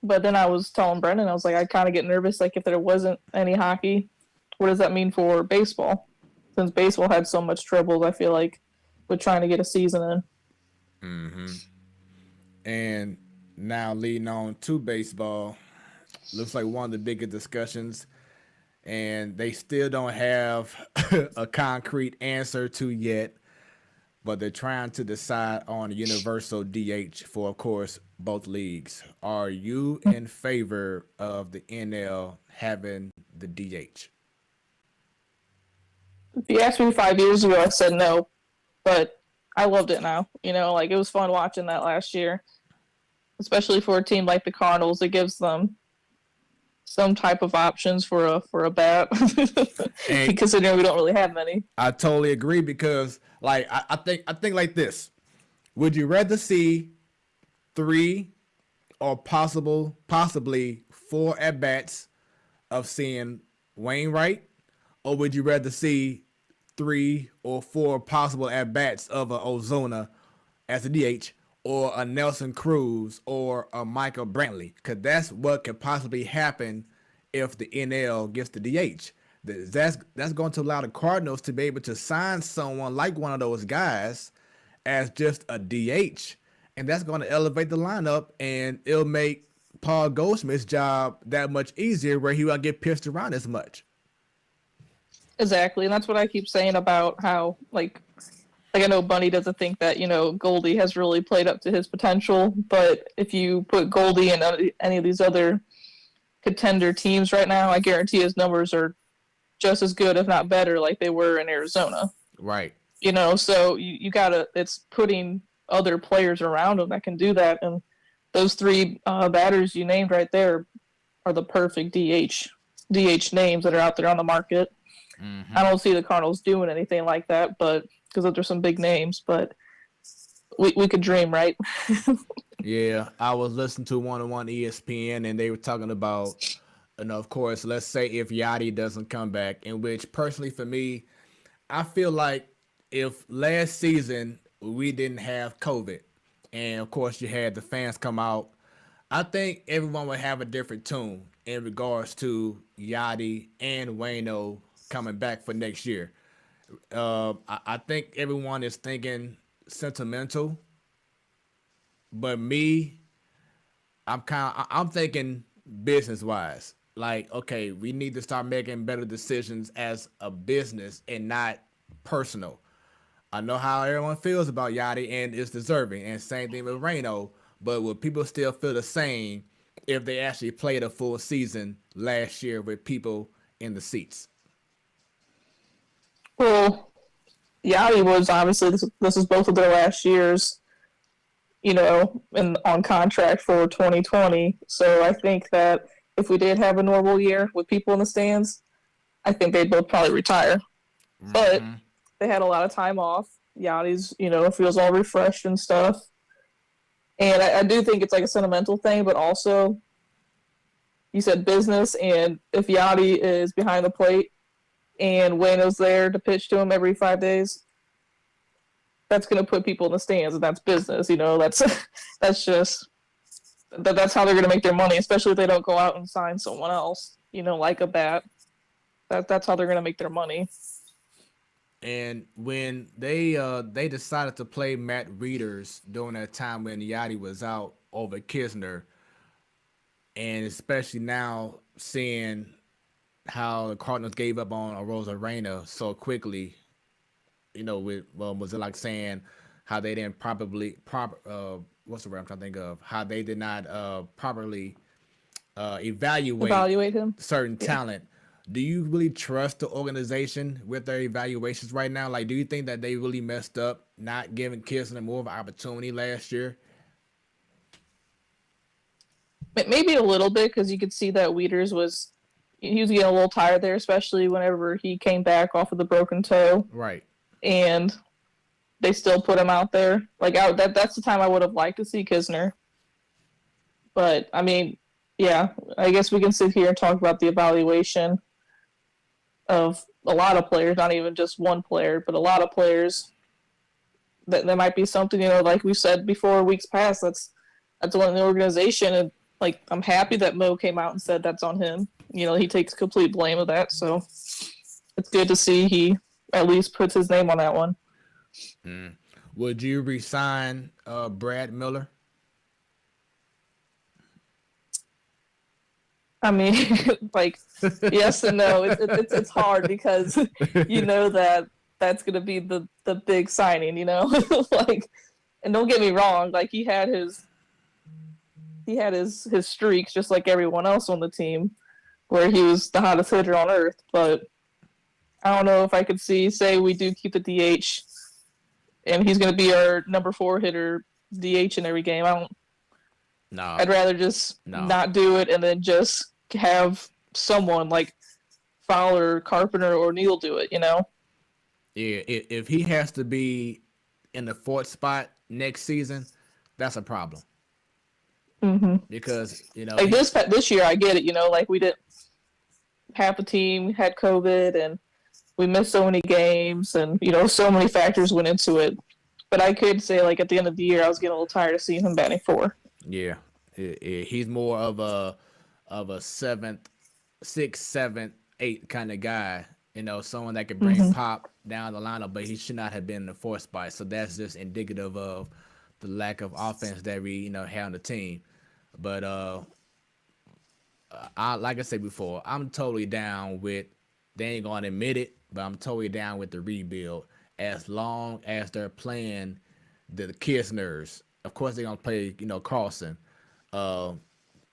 But then I was telling Brendan, I was like, I kind of get nervous, like if there wasn't any hockey, what does that mean for baseball? Since baseball had so much trouble, I feel like, with trying to get a season in. Mm-hmm. And now leading on to baseball, looks like one of the biggest discussions, and they still don't have a concrete answer to yet, but they're trying to decide on a universal DH for, of course, both leagues. Are you in favor of the NL having the DH? If you asked me 5 years ago, I said no, but I loved it now. It was fun watching that last year, especially for a team like the Cardinals. It gives them some type of options for a bat, considering we don't really have many. I totally agree because, I think like this: would you rather see 3 or possibly 4 at bats of seeing Wainwright, or would you rather see 3 or 4 possible at bats of a Ozuna as a DH, or a Nelson Cruz, or a Michael Brantley? Because that's what could possibly happen if the NL gets the DH. That's going to allow the Cardinals to be able to sign someone like one of those guys as just a DH, and that's going to elevate the lineup, and it'll make Paul Goldschmidt's job that much easier, where he won't get pitched around as much. Exactly, and that's what I keep saying about how I know Bunny doesn't think that Goldie has really played up to his potential, but if you put Goldie in any of these other contender teams right now, I guarantee his numbers are just as good, if not better, like they were in Arizona. Right. So you gotta, it's putting other players around him that can do that, and those 3 batters you named right there are the perfect DH names that are out there on the market. Mm-hmm. I don't see the Cardinals doing anything like that, but because those are some big names, but we could dream, right? Yeah, I was listening to 101 ESPN, and they were talking about, of course, let's say if Yachty doesn't come back, in which personally for me, I feel like if last season we didn't have COVID, and of course you had the fans come out, I think everyone would have a different tune in regards to Yachty and Waino coming back for next year. I think everyone is thinking sentimental, but me, I'm thinking business wise. Like, okay, we need to start making better decisions as a business and not personal. I know how everyone feels about Yachty, and it's deserving, and same thing with Reno. But will people still feel the same if they actually played a full season last year with people in the seats. Well, Yachty was obviously this is both of their last years, on contract for 2020. So I think that if we did have a normal year with people in the stands, I think they'd both probably retire. Mm-hmm. But they had a lot of time off. Yachty's, feels all refreshed and stuff. And I do think it's like a sentimental thing, but also you said business, and if Yachty is behind the plate and Wayno's there to pitch to him every 5 days, that's going to put people in the stands, and that's business. That's just that's how they're going to make their money, especially if they don't go out and sign someone else, like a bat. That's how they're going to make their money. And when they decided to play Matt Reeders during that time when Yachty was out over Kisner, and especially now seeing how the Cardinals gave up on Arozarena so quickly, was it like saying how they didn't what's the word I'm trying to think of? How they did not properly evaluate him, certain talent. Do you really trust the organization with their evaluations right now? Like, do you think that they really messed up not giving Kisner more of an opportunity last year? Maybe a little bit, because you could see that Wieters was getting a little tired there, especially whenever he came back off of the broken toe. Right. And they still put him out there. Like, that's the time I would have liked to see Kisner. But, I mean, yeah, I guess we can sit here and talk about the evaluation of a lot of players, not even just one player, but a lot of players. That there might be something, like we said before, weeks past, that's on the organization. And, like, I'm happy that Mo came out and said that's on him. He takes complete blame of that. So it's good to see he at least puts his name on that one. Would you resign Brad Miller? I mean, like, yes and no. It's hard because that's going to be the big signing, like, and don't get me wrong, like he had his streaks just like everyone else on the team where he was the hottest hitter on earth. But I don't know if I could say we do keep the DH and he's going to be our number 4 hitter DH in every game. No. I'd rather just not do it and then just have someone like Fowler, Carpenter, or Neal do it, Yeah, if he has to be in the 4th spot next season, that's a problem. Mm-hmm. Because, like this year, I get it, like we didn't, half the team had COVID and we missed so many games and, so many factors went into it. But I could say, like, at the end of the year, I was getting a little tired of seeing him batting 4. Yeah. He's more of a 7th, 6th, 7th, 8th kind of guy. Someone that could bring pop down the lineup, but he should not have been in the 4th spot. So that's just indicative of the lack of offense that we, have on the team. But like I said before, I'm totally down with, they ain't gonna admit it, but I'm totally down with the rebuild as long as they're playing the Kisners. Of course they're gonna play, Carlson.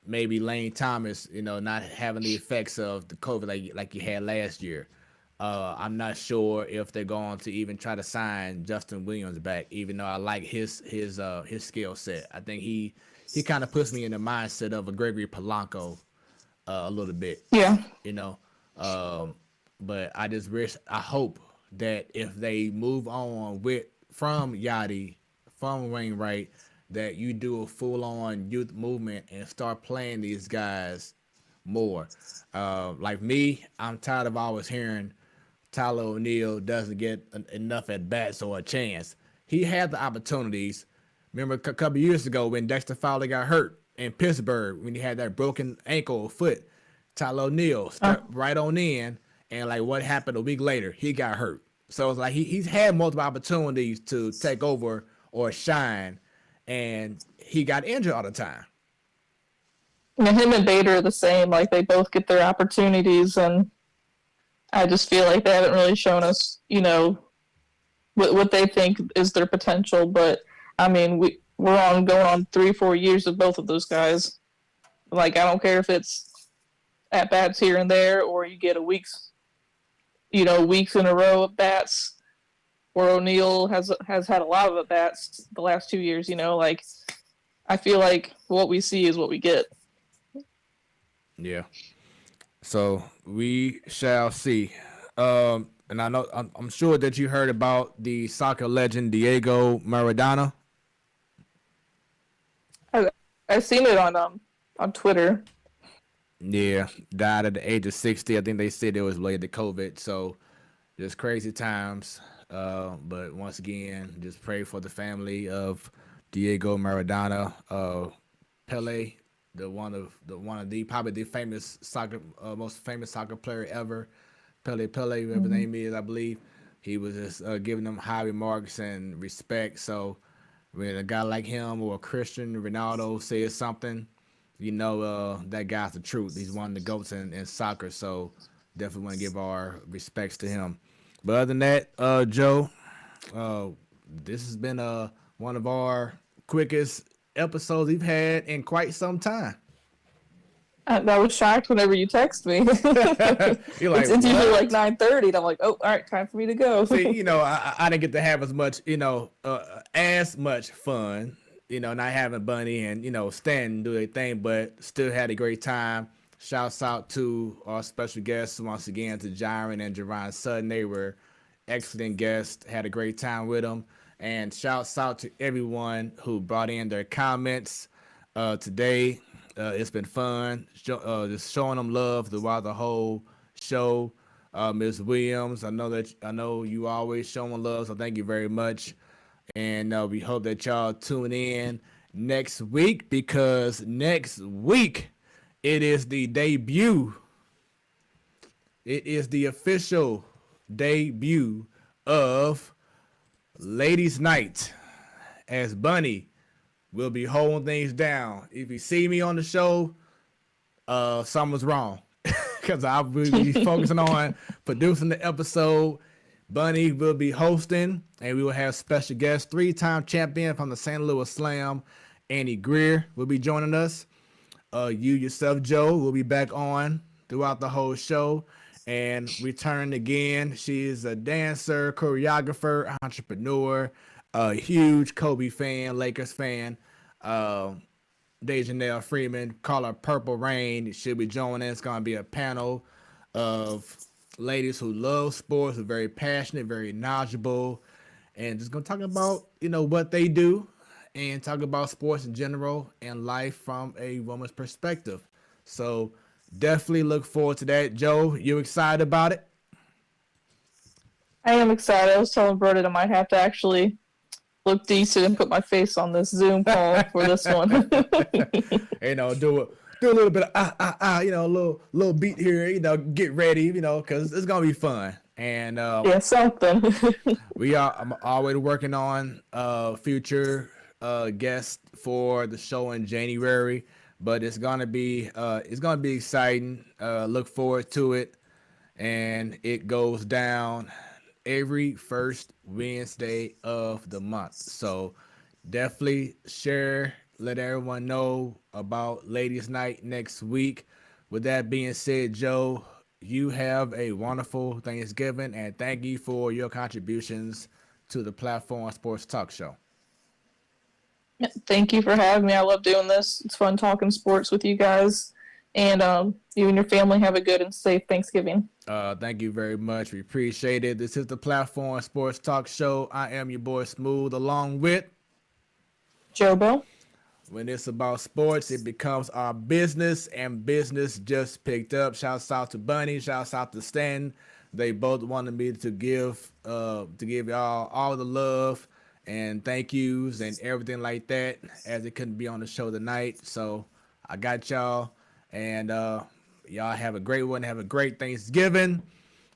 Maybe Lane Thomas, not having the effects of the COVID like you had last year. I'm not sure if they're going to even try to sign Justin Williams back, even though I like his skill set. I think he kind of puts me in the mindset of a Gregory Polanco a little bit. Yeah. But I hope that if they move on from Yachty, from Wainwright, that you do a full-on youth movement and start playing these guys more. Like me, I'm tired of always hearing Tyler O'Neill doesn't get enough at-bats or a chance. He had the opportunities. Remember a couple years ago when Dexter Fowler got hurt in Pittsburgh, when he had that broken ankle or foot, Tyler O'Neill stepped right on in, and like what happened a week later, he got hurt. So it's like he's had multiple opportunities to take over or shine, and he got injured all the time. And him and Bader are the same. Like, they both get their opportunities, and I just feel like they haven't really shown us, what they think is their potential. But I mean, we're going on 3-4 years of both of those guys. Like, I don't care if it's at bats here and there, or you get weeks in a row of bats. Or O'Neal has had a lot of at bats the last 2 years. Like, I feel like what we see is what we get. Yeah. So we shall see. And I know I'm sure that you heard about the soccer legend Diego Maradona. I've seen it on Twitter. Yeah, died at the age of 60. I think they said it was related to COVID. So just crazy times. But once again, just pray for the family of Diego Maradona, Pele, the probably the famous soccer, most famous soccer player ever. Pele, whatever his name is, I believe. He was just giving them high remarks and respect. So when a guy like him or Christian Ronaldo says something, that guy's the truth. He's one of the GOATs in soccer. So definitely want to give our respects to him. But other than that, Joe, this has been one of our quickest episodes we've had in quite some time. I was shocked whenever you text me. You're like, it's usually like 9:30, and I'm like, oh, all right, time for me to go. See, I didn't get to have as much fun, not having Bunny and, Stan and do their thing, but still had a great time. Shouts out to our special guests once again, to Jyrin and Jerron Sutton. They were excellent guests. Had a great time with them. And shouts out to everyone who brought in their comments today. It's been fun. Just showing them love throughout the whole show. Ms. Williams, I know you always showing love, so thank you very much. And we hope that y'all tune in next week, because next week it is the debut. It is the official debut of Ladies Night, as Bunny will be holding things down. If you see me on the show, something's wrong, because I will be focusing on producing the episode. Bunny will be hosting, and we will have special guests. 3-time champion from the St. Louis Slam, Annie Greer, will be joining us. You yourself, Joe, will be back on throughout the whole show. And return again. She is a dancer, choreographer, entrepreneur, a huge Kobe fan, Lakers fan. Dejanelle Freeman, call her Purple Rain. She'll be joining. It's going to be a panel of ladies who love sports, who are very passionate, very knowledgeable, and just going to talk about, what they do, and talk about sports in general and life from a woman's perspective. So definitely look forward to that. Joe, you excited about it? I am excited. I was telling Brody I might have to actually look decent and put my face on this Zoom call for this one. Do a little bit of a little beat here, get ready, because it's gonna be fun. And something. I'm already working on future guests for the show in January, but it's gonna be exciting. Look forward to it, and it goes down every first Wednesday of the month. So definitely share, let everyone know about Ladies Night next week. With that being said, Joe, you have a wonderful Thanksgiving, and thank you for your contributions to the Platform Sports Talk Show. Thank you for having me. I love doing this. It's fun talking sports with you guys. And you and your family have a good and safe Thanksgiving. Thank you very much. We appreciate it. This is the Platform Sports Talk Show. I am your boy Smooth, along with Jobo. When it's about sports, it becomes our business, and business just picked up. Shouts out to Bunny. Shouts out to Stan. They both wanted me to give y'all all the love and thank yous and everything like that, as it couldn't be on the show tonight. So I got y'all, and y'all have a great one. Have a great Thanksgiving.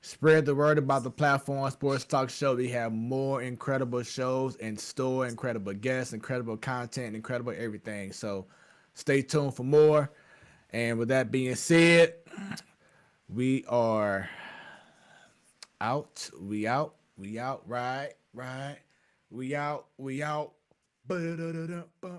Spread the word about the Platform Sports Talk Show. We have more incredible shows in store, incredible guests, incredible content, incredible everything. So stay tuned for more. And with that being said, we are out. We out. Right. We out. Boom.